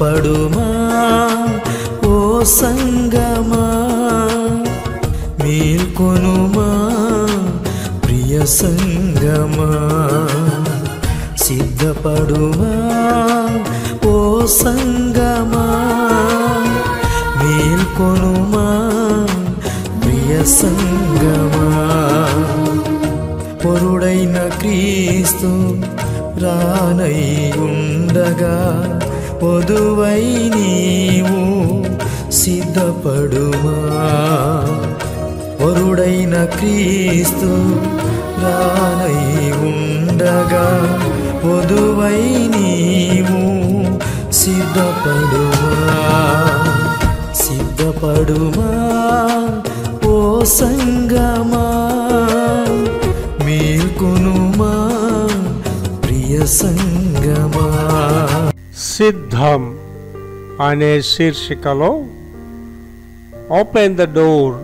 సిద్ధపడుమా ఓ సంగమా, మేల్కొనుమా ప్రియ సంగమా. సిద్ధపడుమా ఓ సంగమా, మేల్కొనుమా ప్రియ సంగమా. పొరుడైన క్రీస్తు రానై ఉండగా వధువై నీవు సిద్ధపడుమా. పొరుడైన క్రీస్తు రానై ఉండగా వధువై నీవు సిద్ధపడుమా. సిద్ధపడుమా ఓ సంగమా, మేల్కొనుమా ప్రియ సంగమా. సిద్ధం అనే శీర్షికలో ఓపెన్ ద డోర్,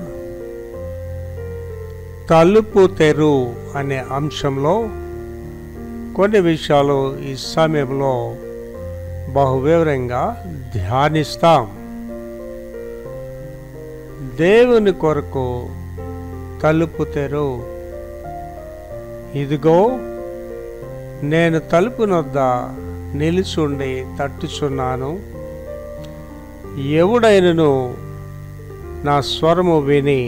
తలుపు తెరు అనే అంశంలో కొన్ని విషయాలు ఈ సమయంలో బహువివరంగా ధ్యానిస్తాం. దేవుని కొరకు తలుపు తెరు. ఇదిగో నేను తలుపు నొద్ద నిలుచుండి తట్టుచున్నాను. ఎవడైనను నా స్వరము విని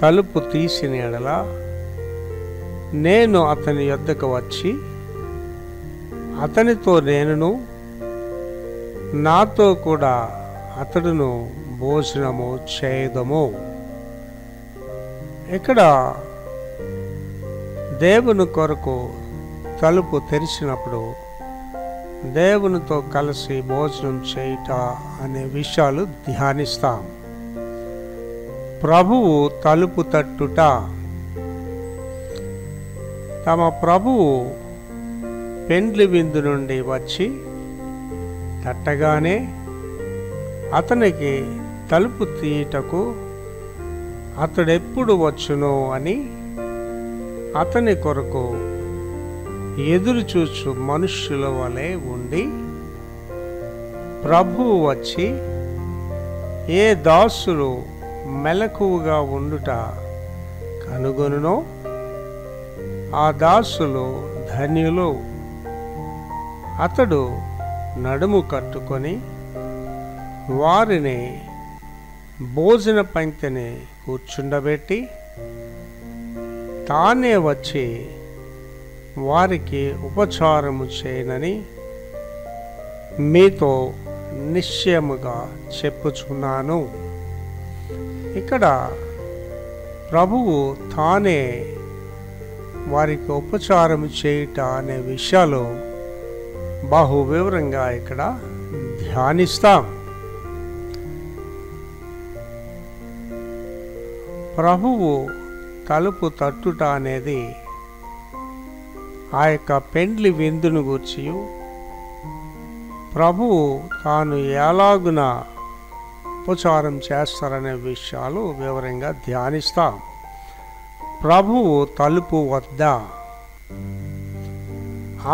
తలుపు తీసిన ఎడల నేను అతని యొద్దకు వచ్చి అతనితో నేనును, నాతో కూడా అతడును భోజనము చేయదము. ఇక్కడ దేవుని కొరకు తలుపు తెరిచినప్పుడు దేవునితో కలిసి భోజనం చేయుట అనే విషయాలు ధ్యానిస్తాం. ప్రభువు తలుపు తట్టుట. తమ ప్రభువు పెండ్లి విందు నుండి వచ్చి తట్టగానే అతనికి తలుపు తీయుటకు అతడెప్పుడు వచ్చునో అని అతని కొరకు ఎదురు చూచు మనుష్యుల వలె ఉండి, ప్రభువు వచ్చి ఏ దాసులు మెలకువగా ఉండుట కనుగొనునో ఆ దాసులు ధన్యులు. అతడు నడుము కట్టుకొని వారిని భోజన పంక్తిని కూర్చుండబెట్టి తానే వచ్చి వారికి ఉపచారము చేయనని మీతో నిశ్చయముగా చెప్పుచున్నాను. ఇక్కడ ప్రభువు తానే వారికి ఉపచారం చేయుట అనే విషయాలు బహు వివరంగా ఇక్కడ ధ్యానిస్తాం. ప్రభువు తలుపు తట్టుట అనేది ఆ యొక్క పెండ్లి విందును గూర్చి ప్రభువు తాను ఎలాగున ఉపచారం చేస్తారనే విషయాలు వివరంగా ధ్యానిస్తాం. ప్రభువు తలుపు వద్ద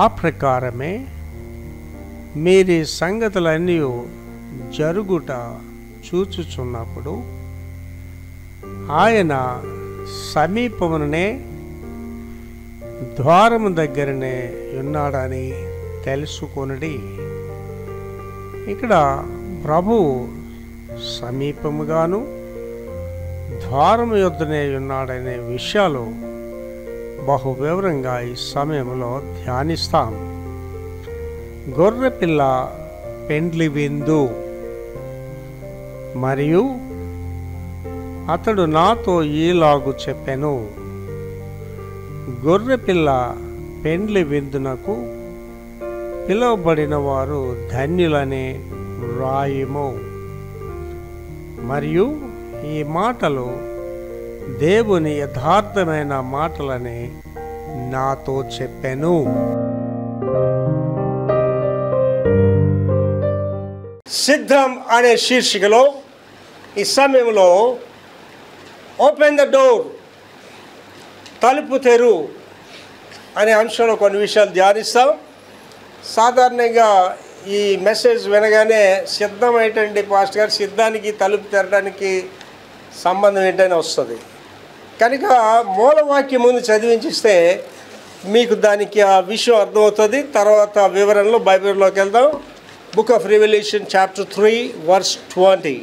ఆ ప్రకారమే మీరీ సంగతులన్నీ జరుగుట చూచుచున్నప్పుడు ఆయన సమీపముననే ద్వారము దగ్గరనే ఉన్నాడని తెలుసుకొనుడి. ఇక్కడ ప్రభువు సమీపముగాను ద్వారము యొద్దనే ఉన్నాడనే విషయాలు బహు వివరంగా ఈ సమయంలో ధ్యానిస్తాం. గొర్రెపిల్ల పెండ్లి విందు మరియు అతడు నాతో ఈలాగు చెప్పెను, గొర్రెపిల్ల పెండ్లి విందునకు పిలువబడిన వారు ధన్యులని వ్రాయుము. మరియు ఈ మాటలు దేవుని యథార్థమైన మాటలని నాతో చెప్పెను. సిద్ధం అనే శీర్షికలో ఈ సమయంలో ఓపెన్ ద డోర్, తలుపు తెరు అనే అంశంలో కొన్ని విషయాలు ధ్యానిస్తాం. సాధారణంగా ఈ మెసేజ్ వినగానే సిద్ధం ఏంటండి పాస్టర్ గారు, సిద్ధానికి తలుపు తెరడానికి సంబంధం ఏంటని వస్తుంది. కనుక మూలవాక్యం ముందు చదివించిస్తే మీకు దానికి ఆ విషయం అర్థమవుతుంది. తర్వాత వివరణలో బైబిల్లోకి వెళ్దాం. Book of revolution chapter 3 verse 20.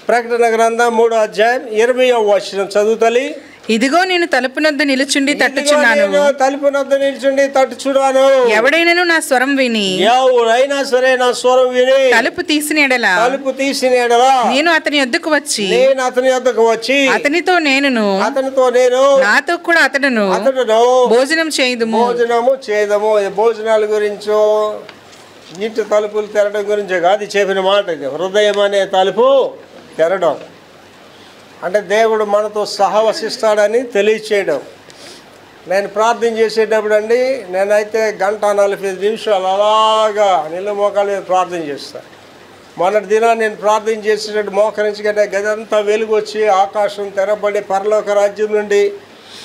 ప్రకటన గ్రంథం 3వ అధ్యాయం 20వ వచనం చదువుతలి. ఇదిగో నేను తలుపునొద్ద నిలుచుండి తట్టుచున్నాను. తలుపునొద్ద నిలుచుండి తట్టుచున్నాను. ఎవడైనను నా స్వరం విని ఎవరైనా సరే నా స్వరం విని తలుపు తీసిన ఎడల నేను అతని యొద్దకు వచ్చి అతనితో నేను నాతో కూడా అతడును భోజనం చేయుదుము. భోజనాల గురించో ఇంటి తలుపులు తెరడం గురించో కాదు చెప్పిన మాట. ఇది హృదయం అనే తలుపు తెరడం అంటే దేవుడు మనతో సహవసిస్తాడని తెలియచేయడం. నేను ప్రార్థన చేసేటప్పుడు అండి, నేనైతే 1:45 నిమిషాలు అలాగా నిల్లు మోకాళ్ళ మీద ప్రార్థన చేస్తాను. మొన్నటి దినాన్ని నేను ప్రార్థన చేసేటప్పుడు మోకరించగానే గదంతా వెలుగు వచ్చి ఆకాశం తెరబడి పరలోక రాజ్యం నుండి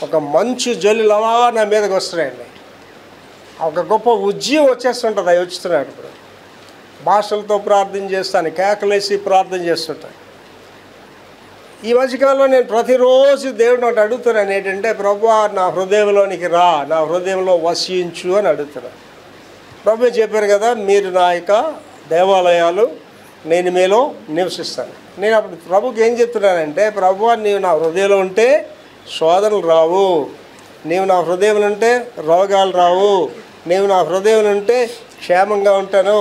ఒక మంచు జల్లులు అలా నా మీదకి వస్తున్నాయండి. ఒక గొప్ప ఉజ్జీవం వచ్చేస్తుంటుంది. అవి వచ్చుతున్నాడు. ఇప్పుడు భాషలతో ప్రార్థన చేస్తాను, కేకలేసి ప్రార్థన చేస్తుంటాను. ఈ మధ్యకాలంలో నేను ప్రతిరోజు దేవుడిని ఒకటి అడుగుతున్నాను, ఏంటంటే ప్రభువా నా హృదయంలోనికి రా, నా హృదయంలో వసించు అని అడుగుతున్నాను. ప్రభు చెప్పారు కదా, మీరు నా యొక్క దేవాలయాలు, నేను మీలో నివసిస్తాను. నేను అప్పుడు ప్రభుకి ఏం చెప్తున్నానంటే, ప్రభువా నీవు నా హృదయంలో ఉంటే శోధనలు రావు, నీవు నా హృదయంలో ఉంటే రోగాలు రావు, నీవు నా హృదయంలో ఉంటే క్షేమంగా ఉంటాను,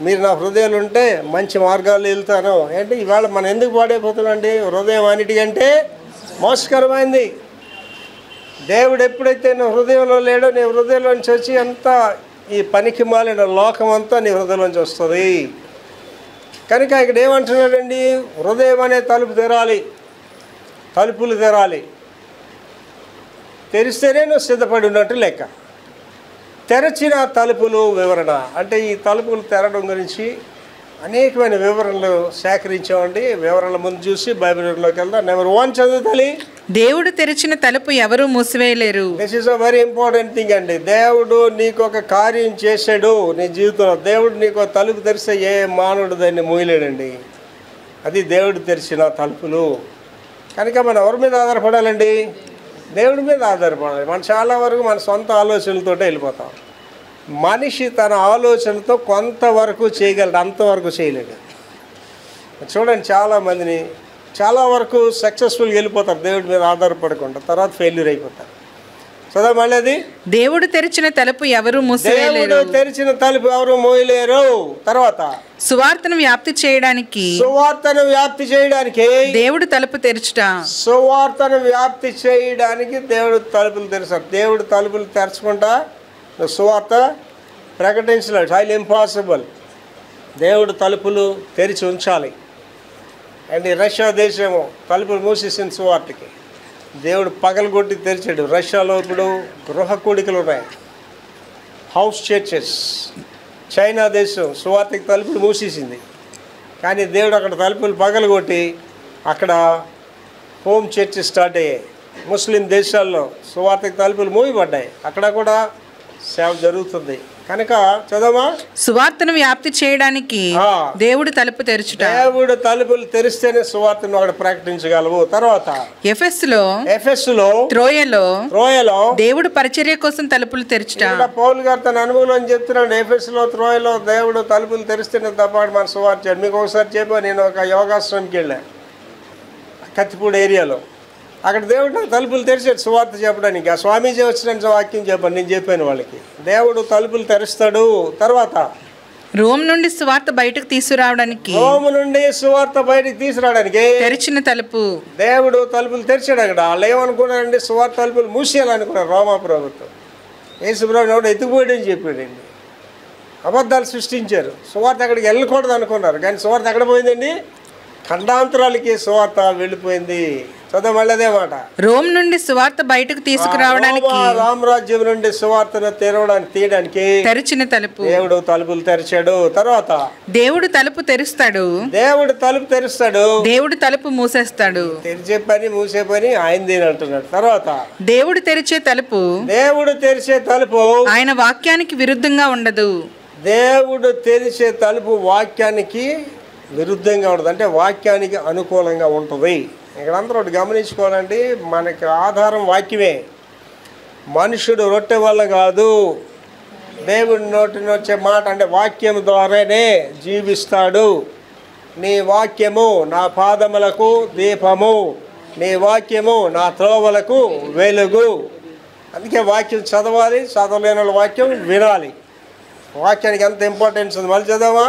మీరు నా హృదయాలు ఉంటే మంచి మార్గాలు వెళ్తాను. ఏంటి ఇవాళ మనం ఎందుకు పాడైపోతున్నాండి? హృదయం అన్నిటికంటే మోసకరమైంది. దేవుడు ఎప్పుడైతే నీ హృదయంలో లేడో, నీ హృదయంలోంచి వచ్చి అంతా ఈ పనికి మాలిన లోకం అంతా నీ హృదయంలోంచి వస్తుంది. కనుక ఇక్కడ ఏమంటున్నాడండి, హృదయం అనే తలుపు తెరాలి, తలుపులు తెరాలి. తెరిస్తేనే నువ్వు సిద్ధపడి ఉన్నట్టు లెక్క. తెరచిన తలుపులు వివరణ అంటే ఈ తలుపులు తెరడం గురించి అనేకమైన వివరణలు సేకరించామండి. వివరణల ముందు చూసి బైబిల్లోకి వెళ్దాం. నెంబర్ 1 చదువుతాలి. దేవుడు తెరిచిన తలుపు ఎవరు మూసివేయలేరు. This is a very important thing అండి. దేవుడు నీకు ఒక కార్యం చేశాడు నీ జీవితంలో. దేవుడు నీకు తలుపు తెరిస్తే ఏ మానవుడు దాన్ని మూయలేడండి. అది దేవుడు తెరిచిన తలుపులు. కనుక మనం ఎవరి మీద ఆధారపడాలండి? దేవుడి మీద ఆధారపడాలి. మనం చాలా వరకు మన సొంత ఆలోచనలతో వెళ్ళిపోతాం. మనిషి తన ఆలోచనతో కొంతవరకు చేయగలడు, అంతవరకు చేయలేడు. చూడండి, చాలామందిని చాలా వరకు సక్సెస్ఫుల్గా వెళ్ళిపోతారు దేవుడి మీద ఆధారపడకుండా, తర్వాత ఫెయిల్యూర్ అయిపోతారు. చదువు మళ్ళీ అది. దేవుడు తెరిచిన తలుపు ఎవరు మూసివేయలేరు. దేవుడు తెరిచిన తలుపు ఎవరు మోయలేరు. తర్వాత సువార్తను వ్యాప్తి చేయడానికి దేవుడు తలుపు తెరచుట. సువార్తను వ్యాప్తి చేయడానికి దేవుడు తలుపులు తెరిచాడు. దేవుడు తలుపులు తెరచకుండా సువార్త ప్రకటించలేడు. Highly impossible. దేవుడు తలుపులు తెరిచి ఉంచాలి. అండ్ రష్యా దేశము తలుపులు మూసేసింది సువార్తకి. దేవుడు పగలగొట్టి తెరిచాడు. రష్యాలో ఇప్పుడు గృహ కూడికలు ఉన్నాయి, హౌస్ చర్చెస్. చైనా దేశం సువార్తకి తలుపులు మూసేసింది. కానీ దేవుడు అక్కడ తలుపులు పగలగొట్టి అక్కడ హోమ్ చర్చెస్ స్టార్ట్ అయ్యాయి. ముస్లిం దేశాల్లో సువార్తకి తలుపులు మూయబడ్డాయి. అక్కడ కూడా సేవ జరుగుతుంది. కనుక చదవమా. సువార్తను వ్యాప్తి చేయడానికి దేవుడు తలుపు తెరచుట. దేవుడు తలుపులు తెరిస్తేనే సువార్తను అక్కడ ప్రకటించగలవు. తర్వాత ఎఫెసులో త్రోయలో దేవుడు పరిచర్య కోసం తలుపులు తెరచుట. పౌలు గారు తన అనుభవం చెప్తున్నాడు. ఎఫెసులో త్రోయలో దేవుడు తలుపులు తెరిస్తేనే తప్ప మన సువార్త. మీకు ఒకసారి చెప్పాను, నేను ఒక యోగాశ్రమంకి వెళ్ళాను కత్తిపూడి ఏరియాలో. అక్కడ దేవుడు నాకు తలుపులు తెరిచాడు సువార్త చెప్పడానికి. ఆ స్వామీజీ వచ్చిన వాక్యం చెప్పాను, నేను చెప్పాను వాళ్ళకి. దేవుడు తలుపులు తెరుస్తాడు. తర్వాత రోమ్ నుండి సువార్త బయటకు తీసుకురావడానికి తెరిచిన తలుపు. దేవుడు తలుపులు తెరిచాడు. అక్కడ వాళ్ళు ఏమనుకున్నారండి, సువార్త తలుపులు మూసేయాలనుకున్నారు రోమా ప్రభుత్వం. యేసుప్రభుని ఎవడు ఎత్తుకుపోయాడని చెప్పాడండి. అబద్ధాలు సృష్టించారు. సువార్త అక్కడికి వెళ్ళకూడదు అనుకున్నారు. కానీ సువార్త ఎక్కడ పోయిందండి? ఖండాంతరాలకి సువార్త వెళ్ళిపోయింది. చదువు మళ్ళీ అదే మాట. రోమ్ నుండి సువార్త బయటకు తీసుకురావడానికి, రామరాజ్యం నుండి సువార్తను తీయడానికి తెరిచిన తలుపు. దేవుడు తలుపులు తెరిచాడు. తర్వాత దేవుడు తలుపు తెరుస్తాడు, దేవుడు తలుపు మూసేస్తాడు. తెరిచే పని మూసే పని ఆయనది అంటున్నాడు. తర్వాత దేవుడు తెరిచే తలుపు ఆయన వాక్యానికి విరుద్ధంగా ఉండదు. దేవుడు తెరిచే తలుపు వాక్యానికి విరుద్ధంగా ఉంటుంది, అంటే వాక్యానికి అనుకూలంగా ఉంటుంది. ఇక్కడ అందరూ ఒకటి గమనించుకోవాలండి, మనకి ఆధారం వాక్యమే. మనుషుడు రొట్టె వల్ల కాదు, దేవుడి నోటి వచ్చే మాట అంటే వాక్యం ద్వారానే జీవిస్తాడు. నీ వాక్యము నా పాదములకు దీపము, నీ వాక్యము నా త్రోవలకు వెలుగు. అందుకే వాక్యం చదవాలి, చదవలేని వాళ్ళ వాక్యం వినాలి. వాక్యానికి ఎంత ఇంపార్టెన్స్ ఉంది, మళ్ళీ చదవా.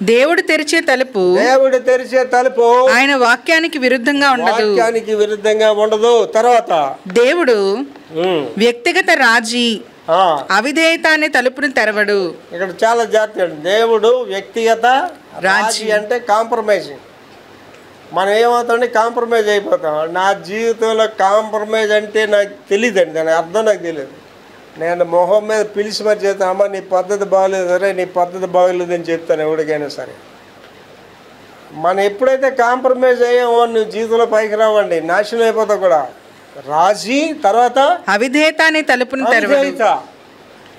దేవుడు తెరిచే తలుపు, దేవుడు తెరిచే తలుపు ఆయన వాక్యానికి విరుద్ధంగా ఉండదు, వాక్యానికి విరుద్ధంగా ఉండదు. తర్వాత దేవుడు వ్యక్తిగత రాజీ అవిధేయత అనే తలుపును తెరవడు. ఇక్కడ చాలా జాగ్రత్త. దేవుడు వ్యక్తిగత రాజీ అంటే కాంప్రమైజింగ్. మనం ఏమవుతామంటే కాంప్రమైజ్ అయిపోతాం. నా జీవితంలో కాంప్రమైజ్ అంటే నాకు తెలియదండి, దాని అర్థం నాకు తెలియదు. నేను మొహం మీద పిలిచి మరి చెప్తాను, అమ్మ నీ పద్ధతి బాగలేదు, సరే నీ పద్ధతి బాగలేదని చెప్తాను ఎవరికైనా సరే. మనం ఎప్పుడైతే కాంప్రమైజ్ అయ్యామో నువ్వు జీవితంలో పైకి రావండి, నాశనం అయిపోతావు కూడా. రాజీ, తర్వాత అవిధేయత అనే తలుపును తెరవడు.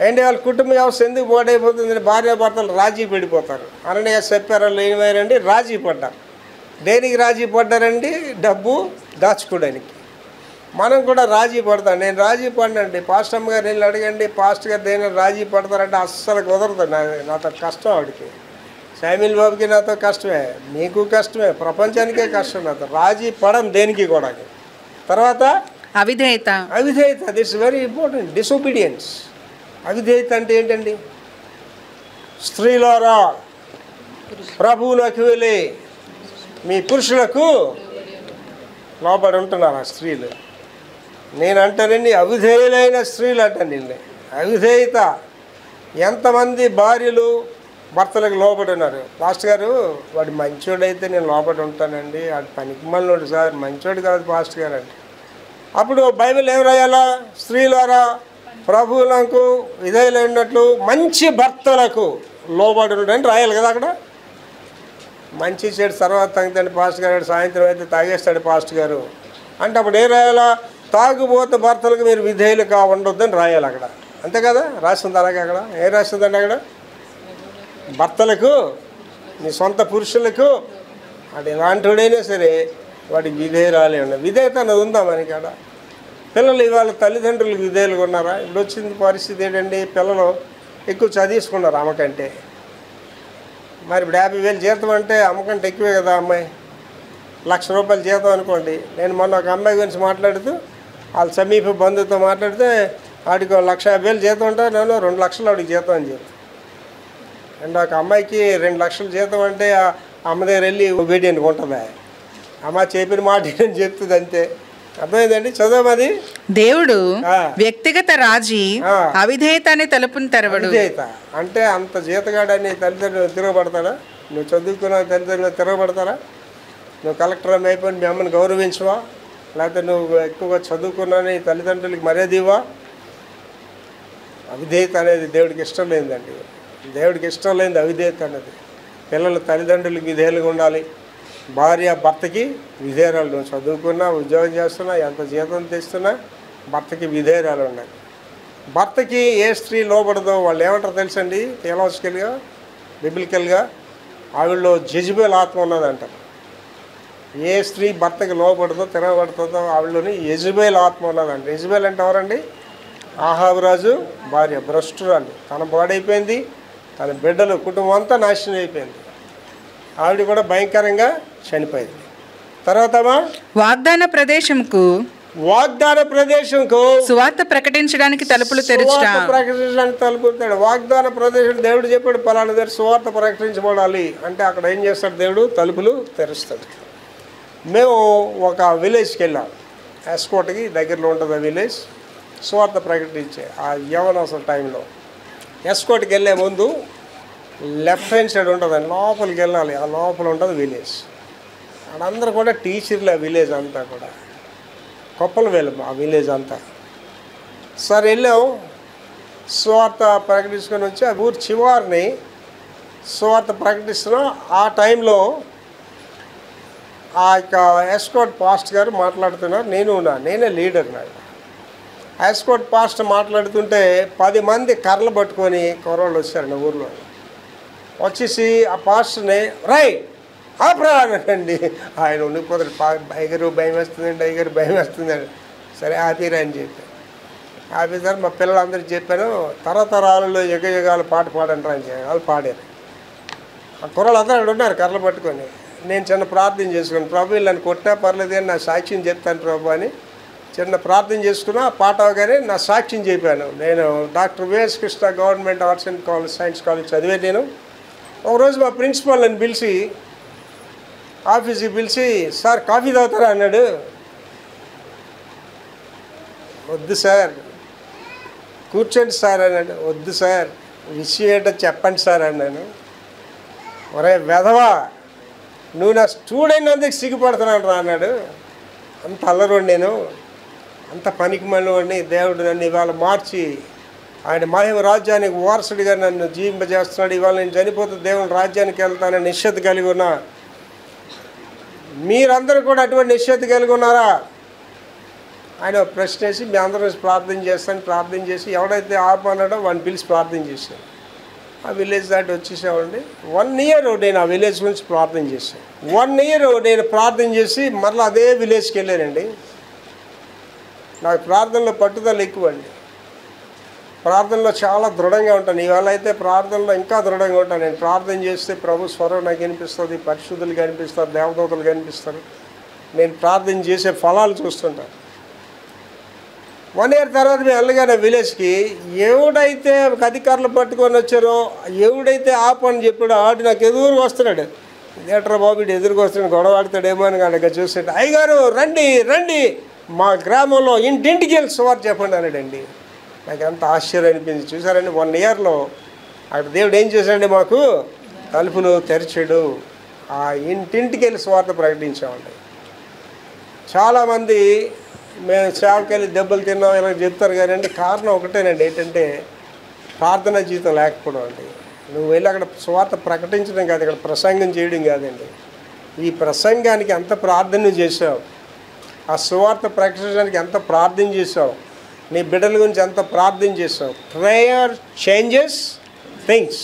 ఏంటి వాళ్ళ కుటుంబ వ్యవస్థ ఎందుకు పాడైపోతుంది, భార్య భర్తలు రాజీ పడిపోతారు. అననే చెప్పారు వాళ్ళు ఏమైనారండి, రాజీ పడ్డారు. దేనికి రాజీ పడ్డారండి, డబ్బు దాచుకోవడానికి. మనం కూడా రాజీ పడతాం. నేను రాజీ పడినండి, పాస్టర్ అమ్మ గారు వెళ్ళి అడగండి, పాస్టర్ గారు దేని రాజీ పడతారంటే అస్సలు కుదరదు. నాతో కష్టం, ఆవిడకి శామ్యూల్ బాబుకి నాతో కష్టమే, మీకు కష్టమే, ప్రపంచానికే కష్టం. నాతో రాజీ పడం దేనికి కూడా. తర్వాత అవిధేయత. అవిధేయత దిట్స్ వెరీ ఇంపార్టెంట్. డిసొబీడియన్స్. అవిధేయత అంటే ఏంటండి, స్త్రీలారా ప్రభువులకు వెళ్ళి మీ పురుషులకు లోబడి ఉంటున్నారు ఆ స్త్రీలు. నేను అంటానండి అవిధేయులైన స్త్రీలు అంటాను. అవిధేయత. ఎంతమంది భార్యలు భర్తలకు లోబడి ఉన్నారు. పాస్టర్ గారు వాడు మంచోడైతే నేను లోబడి ఉంటానండి, వాడు పనికి మళ్ళీ సార్ మంచోడు కాదు పాస్టర్ గారు అంటే. అప్పుడు బైబిల్ ఏం రాయాలా, స్త్రీలారా ప్రభువులకు విధేయులైనట్లు మంచి భర్తలకు లోబడి ఉండని రాయాలి కదా. అక్కడ మంచి చెడు తర్వాత తాగుతాడు పాస్టర్ గారు, సాయంత్రం అయితే తాగేస్తాడు పాస్టర్ గారు అంటే అప్పుడు ఏం రాయాలా, తాగుబోతే భర్తలకు మీరు విధేయులు ఉండొద్దని రాయాలి అక్కడ. అంతే కదా, రాస్తుంది. అలాగే అక్కడ ఏం రాస్తుందండి, అక్కడ భర్తలకు నీ సొంత పురుషులకు అది ఎలాంటివాడైనా సరే వాడికి విధేయురాలే ఉన్నాయి. విధేయత అన్నది ఉందా మనకి అక్కడ? పిల్లలు ఇవాళ తల్లిదండ్రులకు విధేయులుగా ఉన్నారా? ఇప్పుడు వచ్చింది పరిస్థితి ఏంటండి, పిల్లలు ఎక్కువ చదివించుకున్నారు అమ్మకంటే. మరి ఇప్పుడు 50,000 జీతం అంటే అమ్మకంటే ఎక్కువే కదా. అమ్మాయి ₹1,00,000 జీతం అనుకోండి. నేను మొన్న ఒక అమ్మాయి గురించి మాట్లాడుతూ వాళ్ళ సమీప బంధువుతో మాట్లాడితే వాడికి ₹1,50,000 జీతం అంటే నేను 2 లక్షలు వాడికి జీతం అని చెప్పి. అండ్ ఒక అమ్మాయికి 2 లక్షల జీతం అంటే అమ్మ దగ్గర వెళ్ళి ఒబీడియంట్గా ఉంటుందా? అమ్మ చెప్పిన మాట అని చెప్తుంది అంతే. అర్థమైందండి, చదవమది. దేవుడు వ్యక్తిగత రాజీ అవిధేయత అనే తలుపుని తెరవడు. అవిధేయత అంటే అంత జీతగాడని తల్లిదండ్రులు తిరగబడతాడా? నువ్వు చదువుకున్న తల్లిదండ్రులు తిరగబడతారా? నువ్వు కలెక్టర్ అయిపోయి మీ అమ్మని గౌరవించవా? లేకపోతే నువ్వు ఎక్కువగా చదువుకున్నాని తల్లిదండ్రులకి మర్యాద ఇవ్వా? అవిధేయత అనేది దేవుడికి ఇష్టం లేదండి. దేవుడికి ఇష్టం లేనిది అవిధేయత అనేది. పిల్లలు తల్లిదండ్రులకి విధేయులుగా ఉండాలి, భార్య భర్తకి విధేయురాలు. నువ్వు చదువుకున్నా, ఉద్యోగం చేస్తున్నా, ఎంత జీతం తెస్తున్నా భర్తకి విధేయురాలు ఉండాలి. భర్తకి ఏ స్త్రీ లోపడదో వాళ్ళు ఏమంటారు తెలుసండి, థియలాజికల్గా బిబిలికల్గా ఆవిడలో జెజబెల్ ఆత్మ ఉన్నదంటారు. ఏ స్త్రీ భర్తకి లోపడదో తిరగబడుతుందో ఆవిడలోని యెజబెల్ ఆత్మ ఉన్నదండి. యెజబెల్ అంటే ఎవరండి? ఆహాబు రాజు భార్య, భ్రష్టురాలు. తన పాడైపోయింది, తన బిడ్డలు కుటుంబం అంతా నాశనం అయిపోయింది. ఆవిడ కూడా భయంకరంగా చనిపోయింది. తర్వాత వాగ్దాన ప్రదేశంకు సువార్త ప్రకటించడానికి తలుపులు తెరచడం. ప్రకటించడానికి తలుపులు తెరచడం. వాగ్దాన ప్రదేశం దేవుడు చెప్పాడు పలానా దగ్గర సువార్త ప్రకటించబడాలి అంటే అక్కడ ఏం చేస్తాడు దేవుడు? తలుపులు తెరుస్తాడు. మేము ఒక విలేజ్కి వెళ్ళాం, ఎస్కోట్కి దగ్గరలో ఉంటుంది ఆ విలేజ్. సువార్త ప్రకటించే ఆ యవనసల టైంలో ఎస్కోట్కి వెళ్ళే ముందు లెఫ్ట్ హ్యాండ్ సైడ్ ఉంటుంది, లోపలికి వెళ్ళాలి. ఆ లోపల ఉంటుంది విలేజ్. అక్కడందరూ కూడా టీచర్లు. ఆ విలేజ్ అంతా కూడా కొప్పలు వెళ్ళాం ఆ విలేజ్ అంతా. సరే వెళ్ళాం, సువార్త ప్రకటించుకొని వచ్చి ఆ ఊరు చివరిని సువార్త ప్రకటిస్తున్నాం. ఆ టైంలో ఆ యొక్క ఎస్కోట్ పాస్ట్ గారు మాట్లాడుతున్నారు. నేనే లీడర్. నాకు ఎస్కోట్ పాస్టర్ మాట్లాడుతుంటే 10 మంది కర్రలు పట్టుకొని కుర్రోళ్ళు వచ్చారండి ఊర్లో. వచ్చేసి ఆ పాస్టర్ని ఆపరా అనండి. ఆయన ఉండిపోతాడు, అయ్యగారు భయం వేస్తుందండి, అయ్యగారు భయం వేస్తుందండి. సరే ఆపిరా అని చెప్పి ఆపేసారు. మా పిల్లలందరికీ చెప్పాను, తరతరాలలో యుగాలు పాట పాడంటారు అని చెప్పి వాళ్ళు పాడారు. ఆ కుర్రలు అందరూ అక్కడ ఉన్నారు కర్రలు పట్టుకొని. నేను చిన్న ప్రార్థన చేసుకున్నాను, ప్రభు వీళ్ళని కొట్టినా పర్లేదు అని నా సాక్ష్యం చెప్తాను ప్రభు అని చిన్న ప్రార్థన చేసుకున్నా. ఆ పాట అవగానే నా సాక్ష్యం చెప్పాను. నేను doctor V S Krishna government arts and college science college చదివే నేను. ఒకరోజు మా ప్రిన్సిపాల్ నన్ను పిలిచి ఆఫీస్కి పిలిచి, సార్ కాఫీ తాగుతారా అన్నాడు. వద్దు సార్. కూర్చోండి సార్ అన్నాడు. వద్దు సార్, విషయం ఏంటో చెప్పండి సార్ అన్నాను. ఒరే వెధవా, నువ్వు నా స్టూడెంట్ అందుకు సిగ్గుపడుతున్నాను రా అన్నాడు. అంత అల్లరోడు నేను, అంత పనికి మళ్ళీ దేవుడు నన్ను ఇవాళ మార్చి ఆయన మహిమ రాజ్యానికి వారసుడిగా నన్ను జీవింపజేస్తున్నాడు. ఇవాళ నేను చనిపోతే దేవుని రాజ్యానికి వెళ్తానని నిశ్చయిత కలిగి ఉన్నా. మీరందరూ కూడా అటువంటి నిశ్చయిత కలిగి ఉన్నారా? ఆయన ప్రశ్న వేసి మీ అందరూ ప్రార్థన చేసి ఎవడైతే ఆపన్నాడో వాడిని పిలిచి ప్రార్థన చేశాను. ఆ విలేజ్ దాటి వచ్చేసామండి. 1 year నేను ఆ విలేజ్ గురించి ప్రార్థన చేశాను. 1 year నేను ప్రార్థన చేసి మరలా అదే విలేజ్కి వెళ్ళానండి. నాకు ప్రార్థనలో పట్టుదల ఎక్కువ అండి. ప్రార్థనలో చాలా దృఢంగా ఉంటాను. ఇవాళ అయితే ప్రార్థనలో ఇంకా దృఢంగా ఉంటాను. నేను ప్రార్థన చేస్తే ప్రభు స్వరం నాకు కనిపిస్తుంది, పరిశుద్ధులు కనిపిస్తారు, దేవదూతలు కనిపిస్తారు. నేను ప్రార్థన చేసే ఫలాలు చూస్తుంటాను. 1 year తర్వాత మేము వెళ్ళగానే విలేజ్కి ఎవడైతే అధికారులు పట్టుకొని వచ్చారో, ఎవడైతే ఆపని చెప్పాడో ఆడు నాకు ఎదురుగా వస్తున్నాడు. థియేటర్ బాబు ఇటు ఎదురుగా వస్తున్నాడు, గొడవ ఆడుతాడేమో అని కనుక చూస్తుంటే, అయ్యగారు రండి రండి మా గ్రామంలో ఇంటింటికి వెళ్ళి సువార్త చెప్పండి అన్నాడండి. నాకు ఎంత ఆశ్చర్యం అనిపించింది. చూసారండి, 1 yearలో అక్కడ దేవుడు ఏం చేశాడండి, మాకు తలుపులు తెరిచాడు. ఆ ఇంటింటికి వెళ్ళి సువార్త ప్రకటించామండి. చాలామంది మేము సేవకెళ్ళి దెబ్బలు తిన్నాం ఇలా చెప్తారు కానీ కారణం ఒకటేనండి, ఏంటంటే ప్రార్థనా జీవితం లేకపోవడం అండి. నువ్వు వెళ్ళి అక్కడ సువార్త ప్రకటించడం కాదు, ఇక్కడ ప్రసంగం చేయడం కాదండి. ఈ ప్రసంగానికి ఎంత ప్రార్థన చేసావు, ఆ సువార్త ప్రకటించడానికి ఎంత ప్రార్థన చేసావు, నీ బిడ్డల గురించి ఎంత ప్రార్థన చేసావు. Prayer changes things.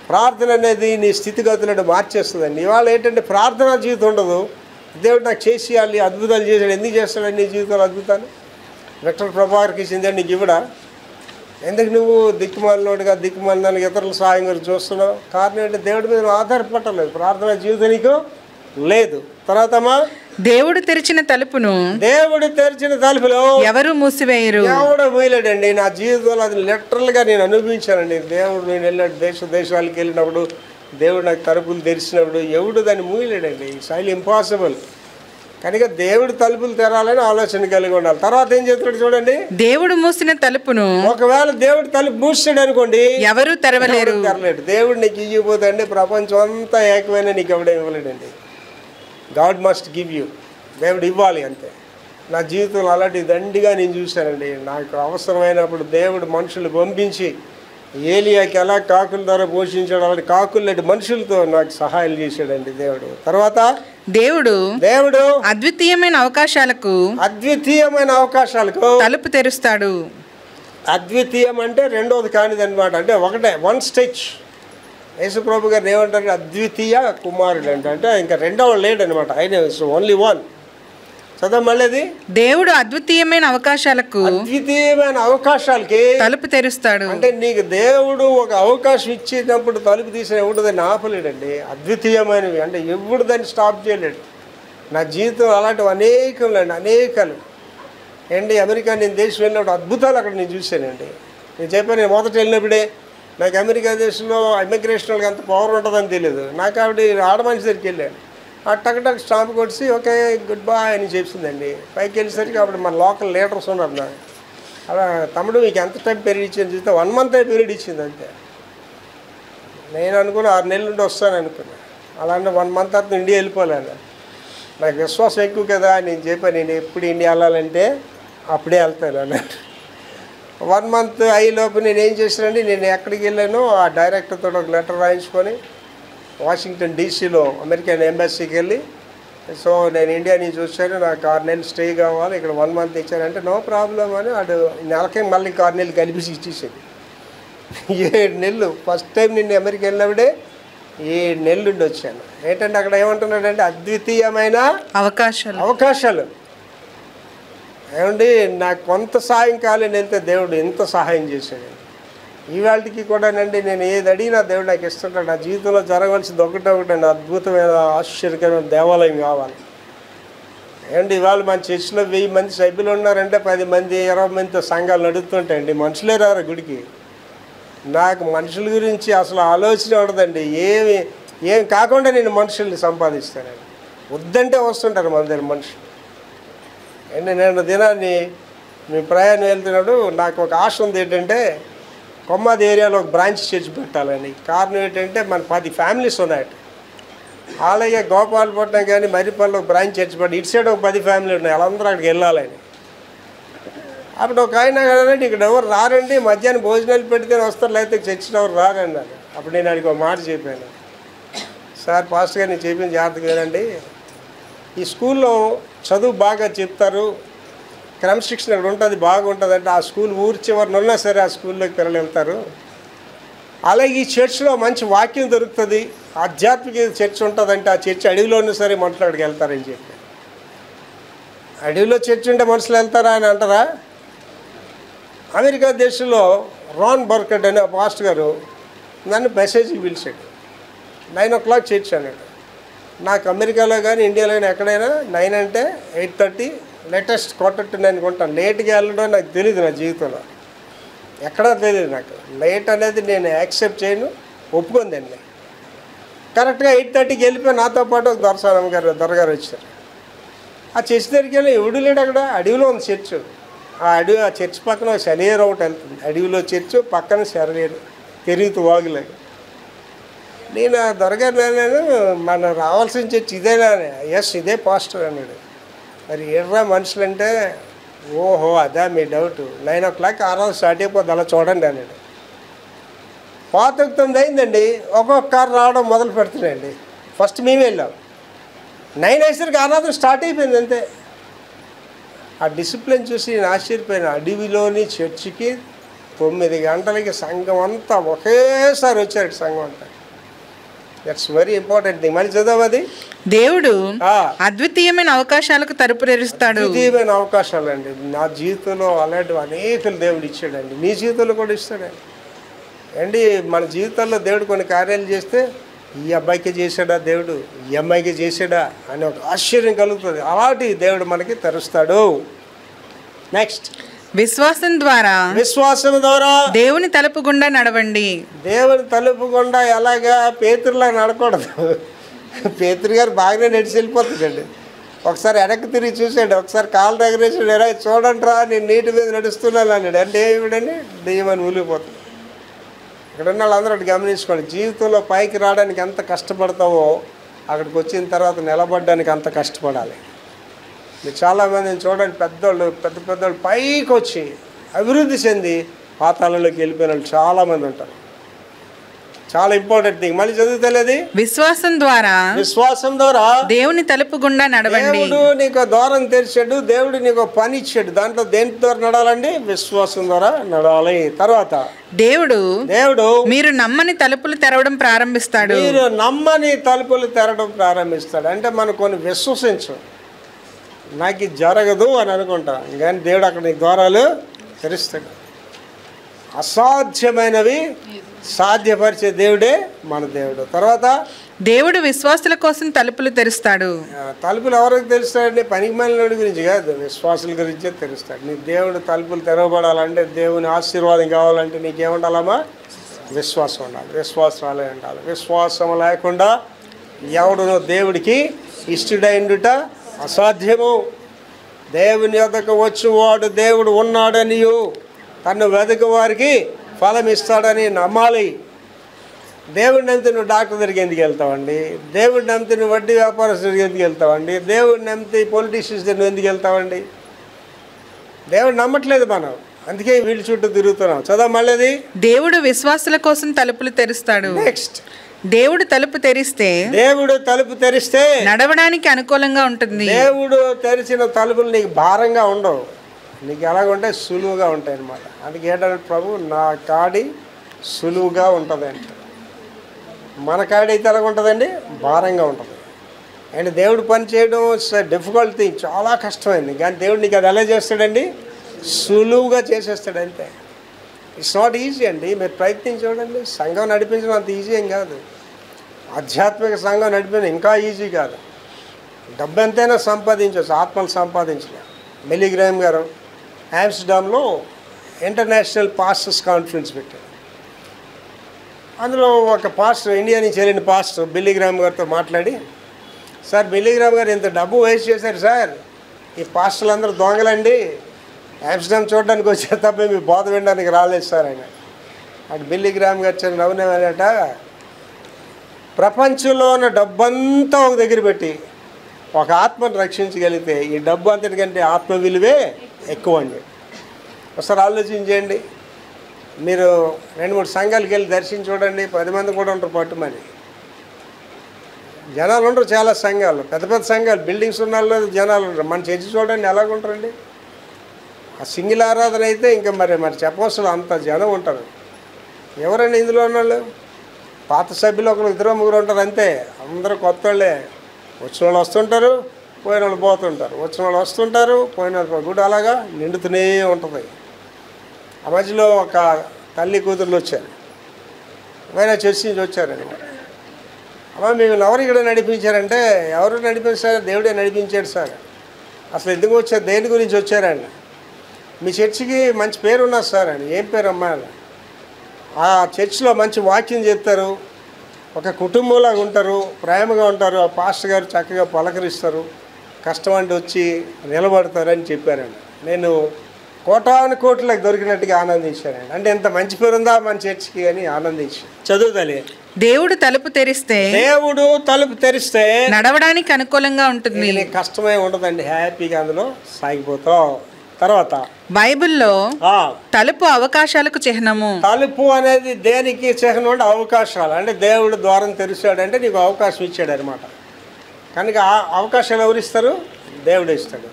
ప్రార్థన అనేది నీ స్థితిగతులను మార్చేస్తుందండి. ఇవాళ ఏంటంటే ప్రార్థనా జీవితం ఉండదు. దేవుడు నాకు చేసేయాలి, అద్భుతాలు చేశాడు. ఎందుకు చేస్తాడు నీ జీవితంలో అద్భుతాలు? విక్టర్ ప్రభాకర్కి ఇచ్చిందే నీకు ఇవ్వడా? ఎందుకు నువ్వు దిక్కుమాలినోడుగా దిక్కుమాలినానికి ఇతరుల సాయం గురించి చూస్తున్నావు? కారణం ఏంటంటే దేవుడి మీద ఆధారపడలేదు, ప్రార్థనా జీవితం నీకు లేదు. తర్వాత దేవుడు తెరిచిన తలుపును ఎవరు మూసివేయరు. ఎవడు మూయలేడండి. నా జీవితంలో అది లిటరల్గా నేను అనుభవించానండి. దేవుడు నేను వెళ్ళాడు దేశాలకు వెళ్ళినప్పుడు, దేవుడు నాకు తలుపులు తెరిచినప్పుడు ఎవడు దాన్ని మూయలేడండి. It's highly impossible. కనుక దేవుడు తలుపులు తెరాలని ఆలోచన కలిగి ఉండాలి. తర్వాత ఏం చేస్తున్నాడు చూడండి, దేవుడు మూసిన తలుపును ఒకవేళ దేవుడు తలుపు మూసాడు అనుకోండి, ఎవరు తెరవలేరు. దేవుడు నీకు ఇవ్వబోతండి, ప్రపంచం అంతా ఏకమైన నీకు ఎవడే ఇవ్వలేడండి. God must give you. దేవుడు ఇవ్వాలి అంతే. నా జీవితంలో అలాంటి దండిగా నేను చూశానండి. నాకు అవసరమైనప్పుడు దేవుడు మనుషులు పంపించి ఏలియాకి ఎలా కాకుల ద్వారా పోషించాడు, అలాంటి కాకులు మనుషులతో నాకు సహాయం చేశాడండి దేవుడు. తర్వాత దేవుడు అద్వితీయమైన అవకాశాలకు తలుపు తెరుస్తాడు. అద్వితీయం అంటే రెండోది కానిది అనమాట. అంటే ఒకటే, 1 stage. యేసుప్రభు గారు ఏమంటారు, అద్వితీయ కుమారుడు అంటే ఇంకా రెండవ లేడు అనమాట. ఆయన ఓన్లీ 1. చదవ మళ్ళీ, దేవుడు అద్వితీయమైన అవకాశాలకి తలుపు తెరుస్తాడు. అంటే నీకు దేవుడు ఒక అవకాశం ఇచ్చినప్పుడు తలుపు తీసిన ఎవడు దాన్ని ఆపలేడండి. అద్వితీయమైనవి అంటే ఎవడు దాన్ని స్టాప్ చేయలేడు. నా జీవితం అలాంటివి అనేకాలు ఏంటి. అమెరికా నేను దేశం వెళ్ళినప్పుడు అద్భుతాలు అక్కడ నేను చూశానండి. నేను చెప్పాను, నేను మొదట వెళ్ళినప్పుడే నాకు అమెరికా దేశంలో ఇమిగ్రేషన్ వాళ్ళకి అంత పవర్ ఉంటుందని తెలియదు. నాకు ఆడమనిషి దగ్గరికి వెళ్ళాను. ఆ టక్ స్టాంప్ కొట్టి ఓకే గుడ్ బాయ్ అని చెప్తుందండి. పైకి వెళ్ళేసరికి అప్పుడు మన లోకల్ లీడర్స్ ఉన్నారు. నాకు అలా, తమ్ముడు మీకు ఎంత టైం పీరియడ్ ఇచ్చింది చూస్తే 1 month పీరియడ్ ఇచ్చింది అంతే. నేను అనుకున్న 6 నెలల నుండి వస్తాను అనుకున్నా. అలాంటి 1 month తర్వాత ఇండియా వెళ్ళిపోలేను. నాకు విశ్వాసం ఎక్కువ కదా. నేను చెప్పాను, నేను ఎప్పుడు ఇండియా వెళ్ళాలంటే అప్పుడే వెళ్తాను అన్నట్టు. 1 month అయ్యేలోపు నేను ఏం చేశానండి, నేను ఎక్కడికి వెళ్ళానో ఆ డైరెక్టర్తో ఒక లెటర్ రాయించుకొని వాషింగ్టన్ డీసీలో అమెరికన్ ఎంబసీకి వెళ్ళి సో నేను ఇండియా నుంచి వచ్చాను, నాకు 6 నెలలు స్టే కావాలి, ఇక్కడ 1 మంత్ ఇచ్చానంటే నో ప్రాబ్లం అని వాడు నెలకే మళ్ళీ 6 నెలలు కలిపి ఇచ్చేసేది. 7 నెలలు ఫస్ట్ టైం నేను అమెరికా వెళ్ళినప్పుడే 7 నెలలు ఉండి వచ్చాను. ఏంటంటే అక్కడ ఏమంటున్నాడంటే అద్వితీయమైన అవకాశాలు. ఏమండి నాకు కొంత సాయం కాలేని వెళ్తే దేవుడు ఎంత సహాయం చేశాడు. ఈవేళకి కూడానండి నేను ఏది అడిగినా దేవుడు నాకు ఇస్తుంటాడు. నా జీవితంలో జరగవలసింది ఒకటే అద్భుతమైన ఆశ్చర్యకరమైన దేవాలయం కావాలి. ఏమండి ఇవాళ మన చర్చిలో 1000 మంది సభ్యులు ఉన్నారంటే 10 మంది 20 మందితో సంఘాలు నడుస్తుంటాయండి. మనుషులే రారు గుడికి. నాకు మనుషుల గురించి అసలు ఆలోచన ఉండదండి. ఏం కాకుండా నేను మనుషుల్ని సంపాదిస్తానండి. వద్దంటే వస్తుంటారు మన దగ్గర మనుషులు. అండి నేను దినాన్ని మీ ప్రయాణం వెళ్తున్నప్పుడు నాకు ఒక ఆశ ఉంది. ఏంటంటే కొమ్మాది ఏరియాలో ఒక బ్రాంచ్ చర్చ్ పెట్టాలని. కారణం ఏంటంటే మన 10 ఫ్యామిలీస్ ఉన్నాయి. అలాగే గోపాలపట్నం కానీ మరిపల్లిలో ఒక బ్రాంచ్ చర్చ్ పెట్టి ఇటు సైడ్ ఒక 10 ఫ్యామిలీలు ఉన్నాయి. వాళ్ళందరూ అక్కడికి వెళ్ళాలని. అప్పుడు ఒక ఆయన కదండి ఇక్కడ ఎవరు రారండి, మధ్యాహ్నం భోజనాలు పెడితే వస్తారు, లేకపోతే చర్చిలో ఎవరు రారండి అని. అప్పుడు నేను ఆయనకు ఒక మాట చెప్పాను, సార్ పాస్టర్ గారు నేను చెప్పిన జాగ్రత్తగా వినండి, ఈ స్కూల్లో చదువు బాగా చెప్తారు, క్రమశిక్షణ ఇక్కడ ఉంటుంది బాగుంటుంది అంటే ఆ స్కూల్ ఊరి చివరిన ఉన్నా సరే ఆ స్కూల్లోకి పిల్లలు వెళ్తారు. అలాగే ఈ చర్చిలో మంచి వాక్యం దొరుకుతుంది, ఆధ్యాత్మిక చర్చ్ ఉంటుందంటే ఆ చర్చ్ అడవిలో ఉన్నా సరే మనుషులు అక్కడికి వెళ్తారని చెప్పి. అడవిలో చర్చ్ ఉంటే మనుషులు వెళ్తారా అని అంటారా? అమెరికా దేశంలో రాన్ బర్కట్ అనే పాస్టర్ గారు నన్ను మెసేజ్కి పిలిచాడు. 9 o'clock చర్చ్ అన్నాడు. నాకు అమెరికాలో కానీ ఇండియాలో కానీ ఎక్కడైనా 9 అంటే 8:30 లేటెస్ట్ 8:45 కొంటాను. లేట్గా వెళ్ళడం నాకు తెలియదు, నా జీవితంలో ఎక్కడా తెలియదు నాకు. లేట్ అనేది నేను యాక్సెప్ట్ చేయను, ఒప్పుకుందండి. కరెక్ట్గా 8:30కి వెళ్ళిపోయి నాతో పాటు ఒక దొరగారు వచ్చారు. ఆ చర్చ్ దగ్గరికి వెళ్ళి ఎవడు లేడు అక్కడ. అడవిలో ఉంది చర్చ్. ఆ చర్చ్ పక్కన సెలయేరు ఒకటి వెళ్తుంది. అడవిలో చర్చ్ పక్కన సెలయేరు తిరుగుతూ వాగులేదు. నేను ఆ దొరగారు నేను మన రావాల్సిన చర్చ్ ఇదేనా? ఎస్ ఇదే పాస్టర్ అన్నాడు. మరి ఎర్రా మనుషులు అంటే ఓహో అదా మీ డౌట్. 9 o'clock ఆ రోజు స్టార్ట్ అయిపోద్ది, అలా చూడండి అన్నాడు. 8:09 అయిందండి. ఒక్కొక్క కారు రావడం మొదలు పెడుతున్నాయండి. ఫస్ట్ మేము వెళ్ళాం. 9 అయ్యేసరికి ఆరాధన స్టార్ట్ అయిపోయింది అంతే. ఆ డిసిప్లిన్ చూసి నేను ఆశ్చర్యపోయిన. అడవిలోని చర్చికి 9 గంటలకి సంఘం అంతా ఒకేసారి వచ్చారు. సంఘం అంతా. That's very important thing. మళ్ళీ చదవ అది. దేవుడు అద్వితీయమైన అవకాశాలకు తలుపు తెరుస్తాడు. అద్వితీయమైన అవకాశాలు అండి. నా జీవితంలో అలాంటివి అనేకలు దేవుడు ఇచ్చాడండి. మీ జీవితంలో కూడా ఇస్తాడండి. అండి మన జీవితంలో దేవుడు కొన్ని కార్యాలు చేస్తే ఈ అబ్బాయికి చేశాడా దేవుడు, ఈ అమ్మాయికి చేశాడా అని ఒక ఆశ్చర్యం కలుగుతుంది. అలాంటి దేవుడు మనకి తెరుస్తాడు. నెక్స్ట్ విశ్వాసం ద్వారా దేవుని తలుపు గుండా నడవండి. దేవుని తలుపు గుండా ఎలాగా? పేతురులా నడకూడదు. పేతురు గారు బాగానే నడిచి వెళ్ళిపోతుందండి. ఒకసారి వెనక్కి తిరిగి చూసాడు, ఒకసారి కాలు దగ్గరేసాడు, ఎలా చూడండి రా నేను నీటి మీద నడుస్తున్నాను అన్నాడు. అంటే ఏమిటండి దెయ్యమని ఊలిపోతుంది. ఇక్కడ ఉన్న వాళ్ళందరూ అటు గమనించుకోండి. జీవితంలో పైకి రావడానికి ఎంత కష్టపడతావో అక్కడికి వచ్చిన తర్వాత నిలబడడానికి అంత కష్టపడాలి. మీరు చాలామందిని చూడండి, పెద్దోళ్ళు పైకి వచ్చి అభివృద్ధి చెంది పాతాళంలోకి వెళ్ళిపోయిన వాళ్ళు చాలామంది ఉంటారు. చాలా ఇంపార్టెంట్ థింగ్. మళ్ళీ చదువుతలేదు. విశ్వాసం ద్వారా దేవుని తలుపు గుండా నడవండి. దేవుడు నీకు ద్వారం తెరిచాడు, దేవుడు నీకు పని ఇచ్చాడు. దాంట్లో దేని ద్వారా నడాలండి? విశ్వాసం ద్వారా నడాలి. తర్వాత దేవుడు మీరు నమ్మని తలుపులు తెరవడం ప్రారంభిస్తాడు. అంటే మనం కొన్ని విశ్వసించు, నాకు ఇది జరగదు అని అనుకుంటాం, కానీ దేవుడు అక్కడ నీ ద్వారాలు తెరుస్తాడు. అసాధ్యమైనవి సాధ్యపరిచే దేవుడే మన దేవుడు. తర్వాత దేవుడు విశ్వాసుల కోసం తలుపులు తెరుస్తాడు. తలుపులు ఎవరికి తెరుస్తాడండి? పనికి మాలినోడి గురించి కాదు, విశ్వాసుల గురించే తెరుస్తాడు. నీ దేవుడు తలుపులు తెరవబడాలంటే, దేవుని ఆశీర్వాదం కావాలంటే నీకేముండాలమ్మా? విశ్వాసం ఉండాలి, విశ్వాసాలే ఉండాలి. విశ్వాసం లేకుండా ఎవడునో దేవుడికి ఇష్టడైండుట అసాధ్యము. దేవుని యొద్దకు వచ్చేవాడు దేవుడు ఉన్నాడనియు తను వెదకు వారికి ఫలం ఇస్తాడని నమ్మాలి. దేవుడిని నమ్మితే నువ్వు డాక్టర్ దగ్గరికి ఎందుకు వెళ్తావండి? దేవుడిని నమ్మితే నువ్వు వడ్డీ వ్యాపారస్తు దగ్గరికి ఎందుకు వెళ్తావండి? దేవుడిని నమ్మితే పొలిటీషియన్స్ దగ్గర నువ్వు ఎందుకు వెళ్తావండి? దేవుడు నమ్మట్లేదు మనం, అందుకే వీళ్ళ చుట్టూ తిరుగుతున్నాం. చదవ మళ్ళీ. దేవుడు విశ్వాసుల కోసం తలుపులు తెరుస్తాడు. నెక్స్ట్ దేవుడు తలుపు తెరిస్తే నడవడానికి అనుకూలంగా ఉంటుంది. దేవుడు తెరిచిన తలుపులు నీకు భారంగా ఉండవు, నీకు ఎలాగుంటాయి, సులువుగా ఉంటాయి అన్నమాట. అందుకే ఏంటంటే ప్రభు నా కాడి సులువుగా ఉంటుంది అంటే, మన కాడి అయితే ఎలాగ ఉంటుందండి, భారంగా ఉంటుంది. అండ్ దేవుడు పని చేయడం డిఫికల్ట్ థింగ్, చాలా కష్టమైంది. కానీ దేవుడు నీకు అది ఎలా చేస్తాడండి, సులువుగా చేసేస్తాడు అంతే. ఇట్స్ నాట్ ఈజీ అండి, మీరు ప్రయత్నించి చూడండి. సంఘం నడిపించడం అంత ఈజీ ఏం కాదు, ఆధ్యాత్మిక సంఘం నడిపించడం ఇంకా ఈజీ కాదు. డబ్బు ఎంతైనా సంపాదించవచ్చు, ఆత్మలు సంపాదించలేదు. బిల్లీ గ్రాహం గారు ఆమ్స్టర్డామ్లో ఇంటర్నేషనల్ పాస్టర్స్ కాన్ఫరెన్స్ పెట్టారు. అందులో ఒక పాస్టర్, ఇండియా నుంచి వెళ్ళిన పాస్టర్ బిల్లీ గ్రాహం గారితో మాట్లాడి, సార్ బిల్లీ గ్రాహం గారు ఇంత డబ్బు వేస్ట్ చేశారు సార్, ఈ పాస్టర్లు అందరూ దొంగలండి, ఆమ్స్టర్డామ్ చూడడానికి వచ్చారు తప్ప మీ బోధ వినడానికి రాలేదు సార్ ఆయన. అటు బిల్లీ గ్రాహం గారు చెప్పిన నవ్వునేమనట, ప్రపంచంలో ఉన్న డబ్బంతా ఒక దగ్గర పెట్టి ఒక ఆత్మను రక్షించగలిగితే ఈ డబ్బు అంతటికంటే ఆత్మ విలువే ఎక్కువ అండి. ఒకసారి ఆలోచించండి. మీరు 2-3 సంఘాలకు వెళ్ళి దర్శించి చూడండి, 10 మంది కూడా ఉంటారు పట్టుమని. జనాలు ఉండరు, చాలా సంఘాలు, పెద్ద పెద్ద సంఘాలు, బిల్డింగ్స్ ఉన్న వాళ్ళు జనాలు ఉండరు. మన చర్చి చూడండి ఎలాగుంటారండి. ఆ సింగిల్ ఆరాధన అయితే ఇంకా మరి చెప్పవలసిన అంత జనం ఉంటారు. ఎవరండి ఇందులో ఉన్నవాళ్ళు? పాత సభ్యులు 1-2-3 ఉంటారు అంతే, అందరూ కొత్త వాళ్ళే. వచ్చిన వాళ్ళు వస్తుంటారు, పోయిన వాళ్ళు పోతుంటారు, వచ్చిన వాళ్ళు వస్తుంటారు, పోయిన వాళ్ళు గుడి అలాగా నిండుతూనే ఉంటుంది. ఆ మధ్యలో ఒక తల్లి కూతుర్లు వచ్చారు, వేరే చర్చి నుంచి వచ్చారండి. అమ్మ మిమ్మల్ని ఎవరు ఇక్కడ నడిపించారంటే, ఎవరు నడిపించారు, దేవుడే నడిపించాడు సార్. అసలు ఎందుకు వచ్చారు, దేని గురించి వచ్చారండి? మీ చర్చికి మంచి పేరు ఉన్నది సార్ అని. ఏం పేరు అమ్మా? ఆ చర్చిలో మంచి వాక్యం చెప్తారు, ఒక కుటుంబంలాగా ఉంటారు, ప్రేమగా ఉంటారు, ఆ పాస్టర్ గారు చక్కగా పలకరిస్తారు, కష్టం అంటే వచ్చి నిలబడతారని చెప్పారండి. నేను కోటాను కోట్లకు దొరికినట్టుగా ఆనందించానండి. అంటే ఎంత మంచి పేరు ఉందా మన చర్చికి అని ఆనందించాను. చదువుతలే దేవుడు తలుపు తెరిస్తే నడవడానికి అనుకూలంగా ఉంటుంది, కష్టమే ఉండదండి, హ్యాపీగా అందులో సాగిపోతాం. తర్వాత బైబిల్లో తలుపు అవకాశాలకు చిహ్నము. తలుపు అనేది దేనికి చిహ్నం అంటే అవకాశాలు. అంటే దేవుడు ద్వారం తెరిచాడంటే నీకు అవకాశం ఇచ్చాడు అనమాట. కనుక ఆ అవకాశాలు ఎవరు ఇస్తారు? దేవుడు ఇస్తాడు.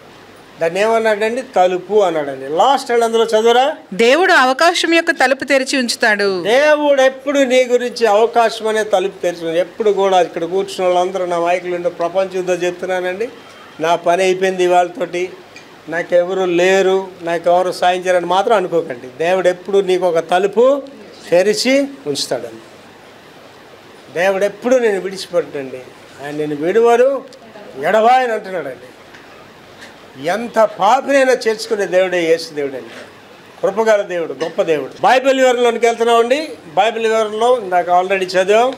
దాన్ని ఏమన్నాడండి? తలుపు అన్నాడండి. లాస్ట్ అండ్ అందులో చదువురా, దేవుడు అవకాశం యొక్క తలుపు తెరిచి ఉంచుతాడు. దేవుడు ఎప్పుడు నీ గురించి అవకాశం అనే తలుపు తెరిచి, ఎప్పుడు కూడా ఇక్కడ కూర్చున్న వాళ్ళందరూ నా మైకులు ప్రపంచంతో చెప్తున్నానండి, నా పని అయిపోయింది వాళ్ళతోటి, నాకెవరు లేరు, నాకెవరు సాయం చేయాలని మాత్రం అనుకోకండి. దేవుడు ఎప్పుడు నీకు ఒక తలుపు తెరిచి ఉంచుతాడండి. దేవుడు ఎప్పుడు నేను విడిచిపెట్టండి, ఆయన నేను విడువరు ఎడవాయని అంటున్నాడండి. ఎంత పాపినైనా చేర్చుకునే దేవుడే యేసు దేవుడు అండి. కృపగల దేవుడు, గొప్ప దేవుడు. బైబిల్ వివరణలోనికి వెళ్తున్నామండి. బైబిల్ వివరణలో ఇందాక ఆల్రెడీ చదివాం.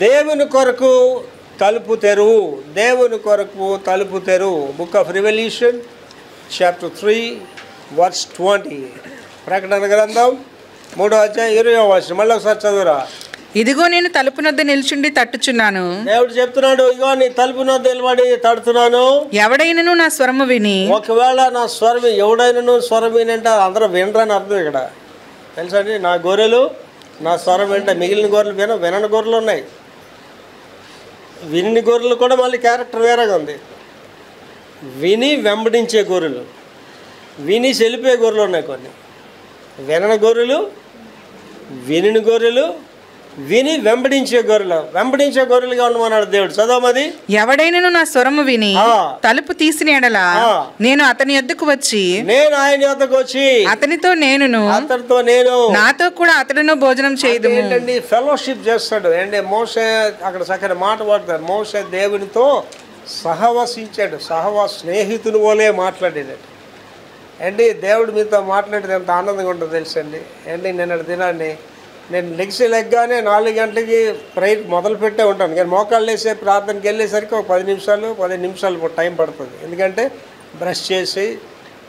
దేవుని కొరకు తలుపు తెరువు, దేవుని కొరకు తలుపు తెరువు. Book of revolution chapter 3:20. ప్రకటన గ్రంథం 3:20. మళ్ళీ ఒకసారి చదువురా. ఇదిగో నేను తలుపు నొద్ద నిల్చుండి తట్టుచున్నాను. దేవుడు చెప్తున్నాడు, ఇదిగో నీ తలుపు నొద్ద నిలబడి తడుతున్నాను. ఎవడైనను నా స్వరము విని, ఒకవేళ నా స్వరం ఎవడైనను స్వరం విని అంటే అందరూ వినరని అర్థం ఇక్కడ తెలుసా అండి. నా గొర్రెలు నా స్వరం వింటే, మిగిలిన గొర్రెలు వినని గొర్రెలు ఉన్నాయి. విని గొర్రెలు కూడా మళ్ళీ క్యారెక్టర్ వేరేగా ఉంది. విని వెంబడించే గొర్రెలు, విని చెలిపే గొర్రెలు ఉన్నాయి కొన్ని. వినని గొర్రెలు, విని గొర్రెలు, విని వెంబడించే గొర్రెలుగా ఉండమన్నాడు దేవుడు. చదవమది. ఎవడైనను నా స్వరము విని తలుపు తీసిన ఎడల నేను అతని యొద్దకు వచ్చి, నేను ఆయన యొద్దకు వచ్చి అతనితో నేను నాతో కూడా అతడును భోజనం చేయదు. ఏంటండి? ఫెలోషిప్ చేస్తాడు. అంటే మోషే అక్కడ చక్కని మాట పడతారు. మోషే దేవునితో సహవసించాడు, స్నేహితుని వలే మాట్లాడేటట్టు. అండి దేవుడు మీతో మాట్లాడితే ఎంత ఆనందంగా ఉంటుందో తెలుసండి. అండి నిన్నటి దినాన్ని నేను లెగ్గానే 4 గంటలకి ప్రేయర్ మొదలు పెట్టే ఉంటాను. కానీ మోకాళ్ళు వేసే ప్రార్థనకి వెళ్ళేసరికి ఒక 15 నిమిషాలు టైం పడుతుంది. ఎందుకంటే బ్రష్ చేసి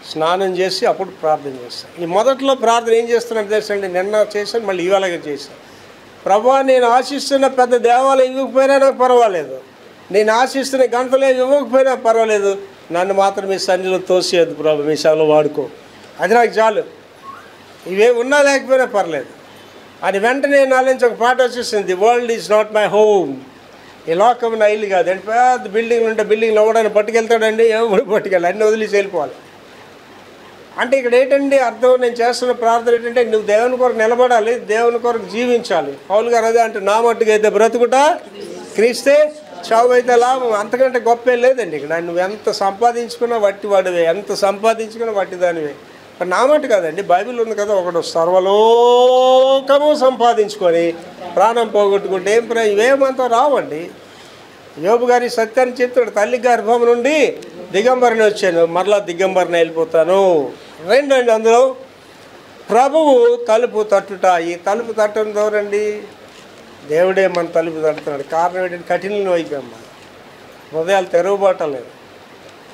స్నానం చేసి అప్పుడు ప్రార్థన చేస్తాను. ఈ మొదట్లో ప్రార్థన ఏం చేస్తున్నాను తెలుసండి, నిన్న చేశాను, మళ్ళీ ఇవాళగా చేశాను. ప్రభా నేను ఆశిస్తున్న పెద్ద దేవాలయం ఇవ్వకపోయినా నాకు పర్వాలేదు, నేను ఆశిస్తున్న గంటలు ఇవ్వకపోయినా పర్వాలేదు, నన్ను మాత్రం మీ సన్నిధిలో తోసేయద్దు ప్రభు, మీ సేవలో వాడుకో, అది నాకు చాలు. ఇవే ఉన్నా లేకపోయినా పర్లేదు. అది వెంటనే నాలుగు ఒక పాట వచ్చేసింది, the world is not my home. ఈ లోకం నా ఇల్లు కాదు. అంటే పెద్ద బిల్డింగ్లు ఉంటే బిల్డింగ్లు అవ్వడానికి పట్టుకెళ్తాడండి, ఏమో పట్టుకెళ్ళి అన్నీ వదిలేసి వెళ్ళిపోవాలి. అంటే ఇక్కడ ఏంటండి అర్థం, నేను చేస్తున్న ప్రార్థన ఏంటంటే నువ్వు దేవుని కొరకు నిలబడాలి, దేవుని కొరకు జీవించాలి. పౌలు గారు అదే అంటే నా మట్టుకు అయితే బ్రతుకుట క్రీస్తే, చావు అయితే లాభం. అంతకంటే గొప్పే లేదండి ఇక్కడ. నువ్వు ఎంత సంపాదించుకున్నా వట్టి వాడివే, ఎంత సంపాదించుకున్నా వట్టి దానివే. నా మాట కాదండి, బైబిల్ ఉంది కదా, ఒకడు సర్వలోకము సంపాదించుకొని ప్రాణం పోగొట్టుకుంటే ఇవేమంతా రావండి. యోబు గారి సత్యాన్ని చెప్తాడు, తల్లి గర్భం నుండి దిగంబరిని వచ్చాను, మరలా దిగంబరిని వెళ్ళిపోతాను. రెండండి అందులో ప్రభువు తలుపు తట్టుట. ఈ తలుపు తట్టడం దూరండి, దేవుడే మన తలుపు తడుతున్నాడు. కారణం ఏంటంటే కఠినం అయిపోయాం, మన హృదయాలు తెరవబట్టలేదు.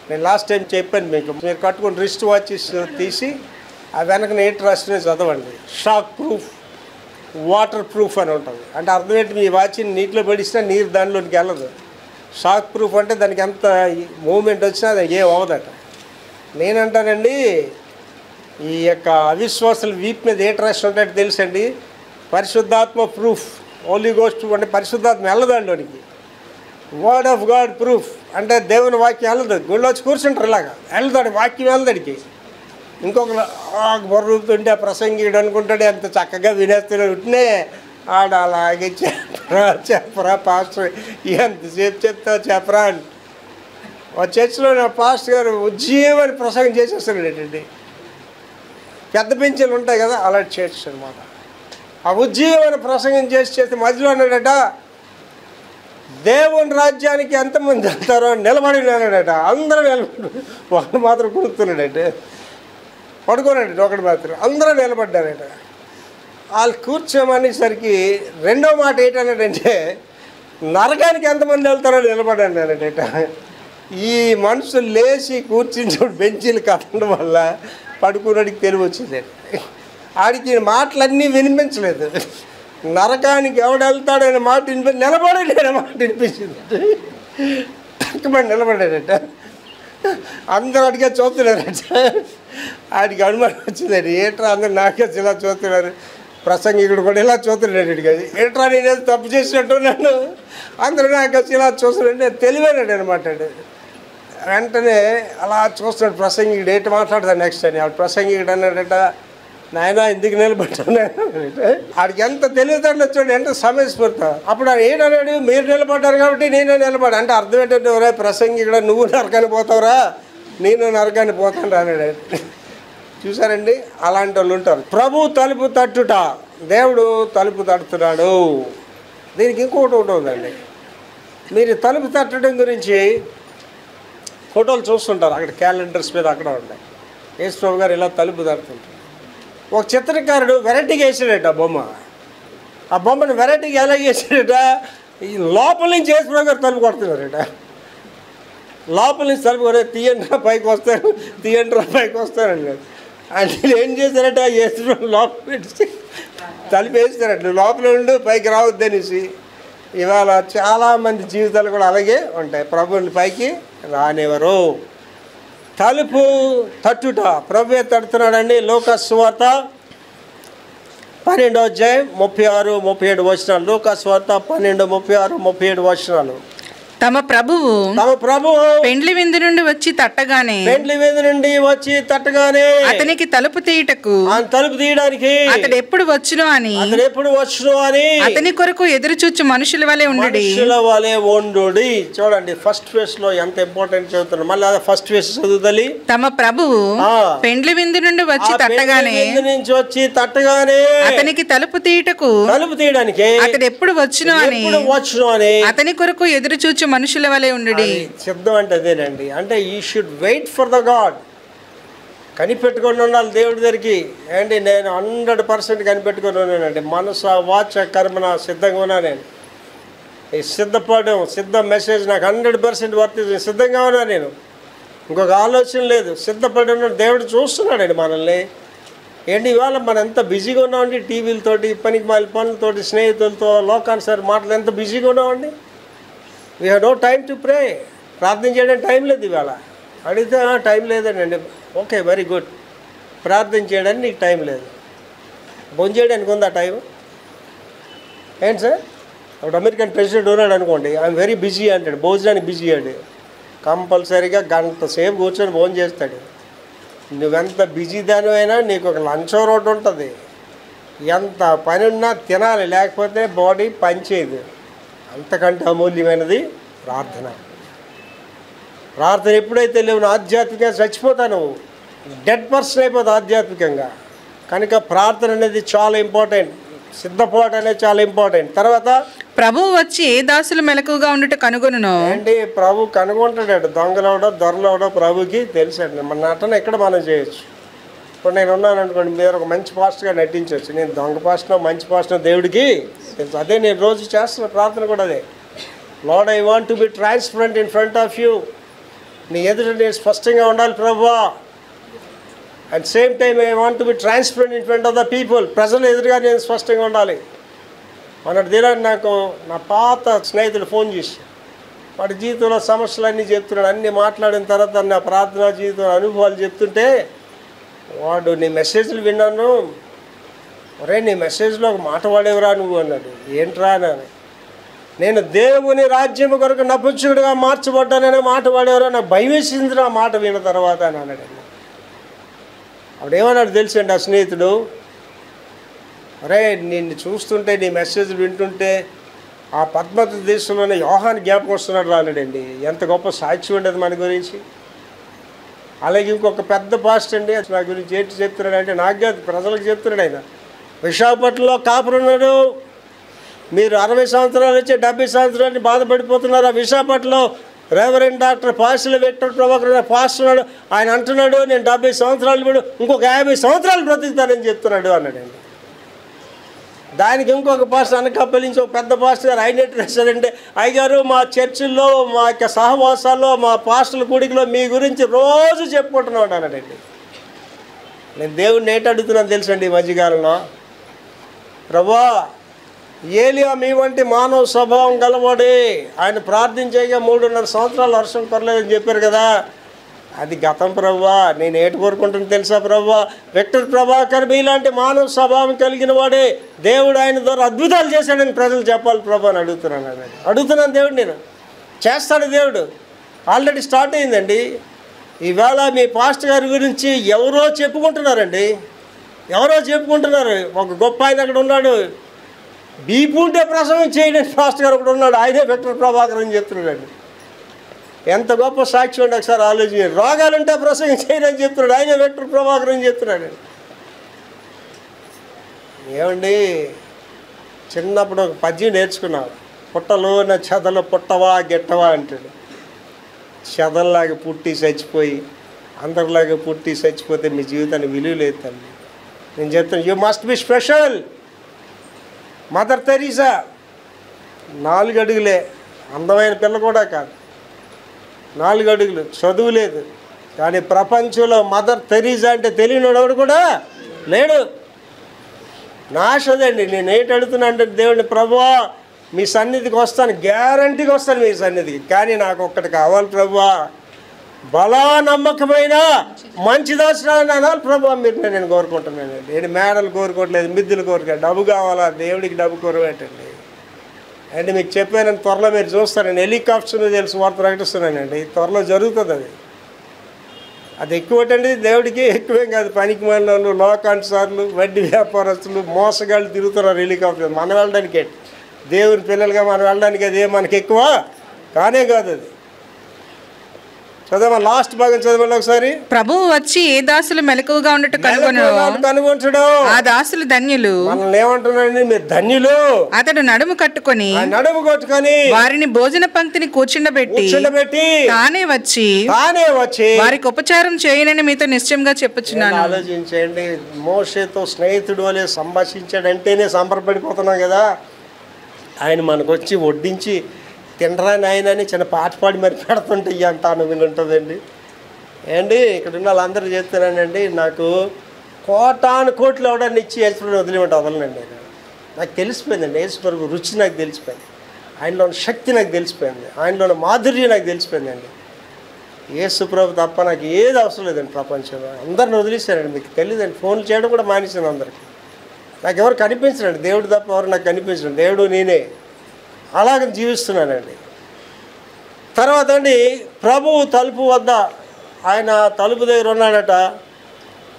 నేను లాస్ట్ టైం చెప్పాను మీకు, మీరు కట్టుకుని రిస్ట్ వాచెస్ తీసి ఆ వెనక నీట్ రాసిన చదవండి. షాక్ ప్రూఫ్, వాటర్ ప్రూఫ్ అని ఉంటుంది. అంటే అర్థం ఏంటి, మీ వాచ్ని నీటిలో పడిస్తే నీరు దానిలోకి వెళ్ళదు. షాక్ ప్రూఫ్ అంటే దానికి ఎంత మూమెంట్ వచ్చినా అది ఏ అవ్వదట. నేనంటానండి, ఈ యొక్క అవిశ్వాసాల వీప్ మీద ఏ ట్రస్ట్ ఉంటాయో తెలుసండి, పరిశుద్ధాత్మ ప్రూఫ్, హోలీ గోస్ట్ అంటే పరిశుద్ధాత్మ వెళ్ళదాంట్లోనికి. వర్డ్ ఆఫ్ గాడ్ ప్రూఫ్ అంటే దేవుని వాక్యం వెళ్ళదు, గుళ్ళో వచ్చి కూర్చుంటారు ఇలాగా, వెళ్తాడు వాక్యం వెళ్ళదాడికి. ఇంకొకరు బొర్రుతుంటే ప్రసంగిడు అనుకుంటాడు ఎంత చక్కగా వినేస్తాడు. ఉంటే ఆడ అలాగే చెప్పరా పాస్టర్, ఎంతసేపు చెప్తావు చెప్పరా అని. ఆ చర్చిలో నా పాస్టర్ గారు ఉజ్జీవని ప్రసంగం చేసేస్తాడు ఏంటండి, పెద్ద పెంచలు ఉంటాయి కదా అలాంటి చర్చ్ అనమాట. ఆ ఉజ్జీవని ప్రసంగం చేస్తే మధ్యలో అన్నాడట, దేవుని రాజ్యానికి ఎంతమంది వెళ్తారో నిలబడి అన్నాడట. అందరూ నిలబడి, వాళ్ళు మాత్రం కూర్చున్నాడట, పడుకోనండి ఒకటి మాత్రం, అందరూ నిలబడ్డారట. వాళ్ళు కూర్చోమనేసరికి రెండో మాట ఏంటన్నాడంటే, నరకానికి ఎంతమంది వెళ్తారో నిలబడ్డాడట. ఈ మనుషులు లేచి కూర్చుని బెంచీలు కట్టడం వల్ల పడుకున్నాడికి తెలివి వచ్చింది. ఆడికి మాటలన్నీ వినిపించలేదు. నరకానికి ఎవడు వెళ్తాడనే మాట నిలబడాడనే మాట వినిపించింది. తక్కువమంది నిలబడాడట, అందరూ అడిగే చూస్తున్నారట. ఆడికి అనుమానం వచ్చిందండి, ఏట్రా అందరు నాకే ఇలా చూస్తున్నారు, ప్రసంగికుడు కూడా ఇలా చూస్తున్నాడు. అడిగేది ఏట్రా నేనేది తప్పు చేసినట్టు నన్ను అందరూ నాకు ఇలా చూస్తున్నాడు. తెలివైనాడు అనమాట. వెంటనే అలా చూస్తున్నాడు ప్రసంగికుడు, ఏంటి మాట్లాడతాడు నెక్స్ట్ అని. ఆవిడ ప్రసంగికుడు అన్నాడట, నాయన ఎందుకు నిలబడ్డాను ఆడికి ఎంత తెలియదండి వచ్చాడు, ఎంత సమయస్ఫూర్తి. అప్పుడు ఆయన ఏడన్నాడు, మీరు నిలబడ్డారు కాబట్టి నేను నిలబడ్డా. అంటే అర్థం ఏంటంటే, ఒరే ప్రసంగికుడు నువ్వు నరకాన్ని పోతావురా, నేను నరకాన్ని పోతాను అన్నాడు. చూసారండి, అలాంటి వాళ్ళు ఉంటారు. ప్రభు తలుపు తట్టుట, దేవుడు తలుపు తట్టుతున్నాడు. దీనికి ఇంకొకటి ఉంటుందండి, మీరు తలుపు తట్టడం గురించి ఫోటోలు చూస్తుంటారు, అక్కడ క్యాలెండర్స్ మీద అక్కడ ఉంటాయి. యేసు ప్రభు గారు ఇలా తలుపు తడుతుంటారు. ఒక చిత్రకారుడు వెరైటీగా వేసాడట బొమ్మ. ఆ బొమ్మను వెరైటీగా ఎలా వేసాడట, ఈ లోపల నుంచి యేసు ప్రభు గారు తలుపు కొడుతున్నారట. లోపల నుంచి తలుపు కొడే, తీయండ్రా పైకి వస్తారు, తీయండ్రా పైకి వస్తారండి. అంటే ఏం చేశారట, యేసు ప్రభు లోపల పెట్టి తలుపు వేస్తారట, లోపల ఉండి పైకి రావద్దనేసి. ఇవాళ చాలామంది జీవితాలు కూడా అలాగే ఉంటాయి, ప్రభుని పైకి రానివ్వరు. తలుపు తట్టుట, ప్రభువే తడుతున్నాడండి. లోకాసు సువార్త 12వ అధ్యాయం 36, 37 వచనాలు. లోకాసు సువార్త 12, 36, 37 వచనాలు. తమ ప్రభువు పెండ్లి విందు నుండి వచ్చి తట్టగానే అతనికి తలుపు తీయడానికి అతడు ఎప్పుడు వచ్చును అని అతని కొరకు ఎదురుచూచు మనుషుల వలె ఉండుడి. చూడండి, ఫస్ట్ ఫేస్ లో ఎంత ఇంపార్టెంట్ చదువుతున్నారు. మళ్ళీ ఫస్ట్ ఫేస్ చదువుతలి. తమ ప్రభువు పెండ్లి విందు నుండి వచ్చి తట్టగానే అతనికి తలుపు తీయడానికి అతడు ఎప్పుడు వచ్చును అని అతని కొరకు ఎదురుచూచు మనుషుల వలె ఉండుడి. శబ్దం అంటే అదేనండి. అంటే you should wait for the God. కనిపెట్టుకొని ఉండాలి దేవుడి దగ్గరికి. ఏంటి, నేను 100% కనిపెట్టుకొని ఉన్నానండి. మనస వాచ కర్మన సిద్ధంగా ఉన్నా. నేను ఈ సిద్ధ మెసేజ్ నాకు 100% వర్తిస్తుంది. సిద్ధంగా ఉన్నా నేను, ఇంకొక ఆలోచన లేదు. సిద్ధపడి ఉన్నాడు, దేవుడు చూస్తున్నాడండి మనల్ని. ఏంటి, ఇవాళ మనం ఎంత బిజీగా ఉన్నామండి, టీవీలతోటి, పనికి మాలి పనులతోటి, స్నేహితులతో, లోకానుసారి మాటలు ఎంత బిజీగా ఉన్నామండి. We have no time to pray. ప్రార్థన చేయడానికి టైం లేదు. ఇవాళ అడిగితే టైం లేదండి. Okay, very good. ప్రార్థన చేయడానికి నీకు టైం లేదు. భోజనం చేయడానికి ఉందా టైం? ఏంటి సార్, ఇప్పుడు అమెరికన్ ప్రెసిడెంట్ ఉన్నాడు అనుకోండి, ఐఎమ్ వెరీ బిజీ అంటాడు, భోజనానికి బిజీ అండి. కంపల్సరీగా గంట సేపు కూర్చొని భోజనం చేస్తాడు. నువ్వెంత బిజీ దానివైనా నీకు ఒక లంచ్ రోడ్ ఉంటుంది. ఎంత పని ఉన్నా తినాలి, లేకపోతే బాడీ పనిచేయదు. అంతకంటే అమూల్యమైనది ప్రార్థన. ప్రార్థన ఎప్పుడైతే లేవు ఆధ్యాత్మికంగా చచ్చిపోతావు, డెడ్ పర్సన్ అయిపోతుంది ఆధ్యాత్మికంగా. కనుక ప్రార్థన అనేది చాలా ఇంపార్టెంట్, సిద్ధపాటు అనేది చాలా ఇంపార్టెంట్. తర్వాత ప్రభువు వచ్చి ఏ దాసులు మెలకుగా ఉండుట కనుగొనును. అంటే ప్రభు కనుగొంటాడు. దొంగలవడో దొరలవడో ప్రభుకి తెలుసండి. మన నటన ఎక్కడ మనం చేయొచ్చు. ఇప్పుడు నేను ఉన్నాను అనుకోండి, మీరు ఒక మంచి పాస్టర్గా నటించవచ్చు. నేను దొంగ పాస్టర్ మంచి పాస్టర్ దేవుడికి తెలుసు. అదే నేను రోజు చేస్తున్న ప్రార్థన కూడా అదే. Lord, I want to be transparent in front of you. నీ ఎదుట నేను స్పష్టంగా ఉండాలి ప్రభువా. At same time I want to be transparent in front of the people. ప్రజల ఎదురుగా నేను స్పష్టంగా ఉండాలి. మొన్నటి దినాన్ని నాకు నా పాత స్నేహితుడు ఫోన్ చేసి వాడి జీవితంలో సమస్యలు అన్నీ చెప్తున్నాడు. అన్నీ మాట్లాడిన తర్వాత నా ప్రార్థనా జీవితంలో అనుభవాలు చెప్తుంటే, వాడు నీ మెసేజ్లు విన్నాను, ఒరే నీ మెసేజ్లో ఒక మాట వాడేవరా నువ్వు అన్నాడు. ఏంట్రా అని. నేను దేవుని రాజ్యం కొరకు నపుంసకుడిగా మార్చబడ్డాననే మాట వాడేవరా, నాకు భయం వేసింది ఆ మాట విన్న తర్వాత అని అన్నాడు. అప్పుడేమన్నాడు తెలుసండి ఆ స్నేహితుడు, అరే నిన్ను చూస్తుంటే నీ మెసేజ్ వింటుంటే ఆ పద్మత దేశంలోనే యోహాను జ్ఞాపకం వస్తున్నాడు రాలేడండి. ఎంత గొప్ప సాక్షి ఉండేది మన గురించి. అలాగే ఇంకొక పెద్ద పాస్టర్ అండి నా గురించి ఏంటి చెప్తున్నాడు అంటే, నాకు కాదు ప్రజలకు చెప్తున్నాడు ఆయన. విశాఖపట్నంలో కాపురున్నాడు, మీరు 60 సంవత్సరాలు వచ్చి 70 సంవత్సరాలు బాధపడిపోతున్నారు. ఆ విశాఖపట్నంలో reverend doctor pastor Victor Prabhakar pastor ఉన్నాడు. ఆయన అంటున్నాడు, నేను 70 సంవత్సరాలు కూడా ఇంకొక 50 సంవత్సరాలు బ్రతుకుతానని చెప్తున్నాడు అన్నాడండి. దానికి ఇంకొక పాస్టర్ అనకాపల్లి నుంచి ఒక పెద్ద పాస్టర్ గారు ఆయన ఏంటి రాశారంటే, అయ్యగారు మా చర్చిల్లో మా యొక్క సహవాసాల్లో మా పాస్టర్ల కూడికలో మీ గురించి రోజు చెప్పుకుంటున్నాడు అన్నాడండి. నేను దేవుడిని ఏంటి అడుగుతున్నాను తెలుసండి ఈ మధ్యకాలంలో, ప్రభా ఏలియా మీ వంటి మానవ స్వభావం గలవాడే, ఆయన ప్రార్థించేగా 3.5 సంవత్సరాలు వర్షం కొరలేదని చెప్పారు కదా, అది గతం ప్రభా. నేను ఏటి కోరుకుంటున్నాను తెలుసా ప్రభా, విక్టర్ ప్రభాకర్ మీలాంటి మానవ స్వభావం కలిగిన వాడే, దేవుడు ఆయన ద్వారా అద్భుతాలు చేశాడని ప్రజలు చెప్పాలి ప్రభా అని అడుగుతున్నాను దేవుడు. నేను చేస్తాడు దేవుడు. ఆల్రెడీ స్టార్ట్ అయిందండి. ఈవేళ మీ పాస్టర్ గారి గురించి ఎవరో చెప్పుకుంటున్నారండి, ఎవరో చెప్పుకుంటున్నారు. ఒక గొప్ప ఆయన అక్కడ ఉన్నాడు, బీపీ ఉంటే ప్రసవం చేయడానికి పాస్టర్ గారు ఒకడు ఉన్నాడు, ఆయనే విక్టర్ ప్రభాకర్ అని చెప్తున్నాడు. ఎంత గొప్ప సాక్షి ఉండే ఒకసారి ఆలోచించారు. రోగాలుంటే ప్రసంగం చేయని చెప్తున్నాడు, ఆయన విక్టర్ ప్రభాకర్ అని చెప్తున్నాడు. ఏమండి, చిన్నప్పుడు ఒక పద్యం నేర్చుకున్నాను, పుట్టలోన చెదలు పుట్టవా గిట్టవా అంటాడు. చెదల్లాగా పుట్టి చచ్చిపోయి అందరిలాగా పుట్టి చచ్చిపోతే మీ జీవితానికి విలువ లేదు తల్లి. నేను చెప్తాను, you must be special. Mother Teresa 4 అడుగులే, అందమైన పిల్ల కూడా కాదు, 4 అడుగులు, చదువు లేదు. కానీ ప్రపంచంలో మదర్ తెరీసా అంటే తెలియనివాడు కూడా లేడు. నాశదండి. నేను ఏంటి అడుగుతున్నా అంటే, దేవుడిని ప్రభువా మీ సన్నిధికి వస్తాను, గ్యారంటీగా వస్తాను మీ సన్నిధికి, కానీ నాకు ఒక్కటి కావాలి ప్రభువా, బలా నమ్మకమైన మంచి దాసురాలని అనాలి ప్రభువా మీరు. నేను కోరుకుంటున్నానండి. నేను మేడలు కోరుకోవట్లేదు, మిద్దెలు కోరుకోలేదు, డబ్బు కావాలా, దేవుడికి డబ్బు కోరవేటండి. అంటే మీకు చెప్పాను, త్వరలో మీరు చూస్తానండి, హెలికాప్టర్ తెలుసు వార్త ప్రకటిస్తున్నానండి, త్వరలో జరుగుతుంది. అది ఎక్కువటండి, దేవుడికి ఎక్కువేం కాదు. పనికి మాలిన లోకానుసార్లు వడ్డీ వ్యాపారస్తులు మోసగాళ్ళు తిరుగుతున్నారు హెలికాప్టర్. మనం వెళ్ళడానికి దేవుని పిల్లలుగా మనం వెళ్ళడానికి అదే మనకి ఎక్కువ కానే కాదు. అది చదవ, లాస్ట్ భాగం చదవండి ఒకసారి. ప్రభువు వచ్చి ఏ దాసులు మెలకువగా ఉండటం కనుగొంటాడు, ఆ దాసులు ధన్యులు. మనల్ని ఏమంటున్నాడండి, మీరు ధన్యులు. అతడు నడుము కట్టుకొని వారిని భోజన పంక్తిని కూర్చుండబెట్టి తానే వచ్చి వారికి ఉపచారం చేయనని మీతో నిశ్చయంగా చెప్పుచున్నాను. ఆలోచించండి, మోషేతో స్నేహితుడు వలె సంభాషించాడంటేనే సంబరపడిపోతున్నాం కదా. ఆయన మనకు వచ్చి వడ్డించి తినరాని ఆయన అని చిన్న పాట పాడి మరి పెడుతుంటే అంత ఆనందంగా ఉంటుందండి. ఏంటి ఇక్కడ ఉన్న వాళ్ళందరూ చెప్తున్నానండి, నాకు కోటాను కోట్లు ఎవడని ఇచ్చి యేసుప్రభుని వదిలిమంటే వదలనండి. నాకు తెలిసిపోయిందండి, యేసుప్రభు రుచి నాకు తెలిసిపోయింది, ఆయనలోని శక్తి నాకు తెలిసిపోయింది, ఆయనలోని మాధుర్యం నాకు తెలిసిపోయిందండి. యేసుప్రభు తప్ప నాకు ఏది అవసరం లేదండి ప్రపంచంలో. అందరిని వదిలేశానండి. మీకు తెలియదండి, ఫోన్లు చేయడం కూడా మానేసాను అందరికి. నాకు ఎవరు కనిపించడండి, దేవుడు తప్ప ఎవరు నాకు కనిపించడం, దేవుడు నేనే, అలాగ జీవిస్తున్నానండి. తర్వాత అండి ప్రభువు తలుపు వద్ద, ఆయన తలుపు దగ్గర ఉన్నాడట.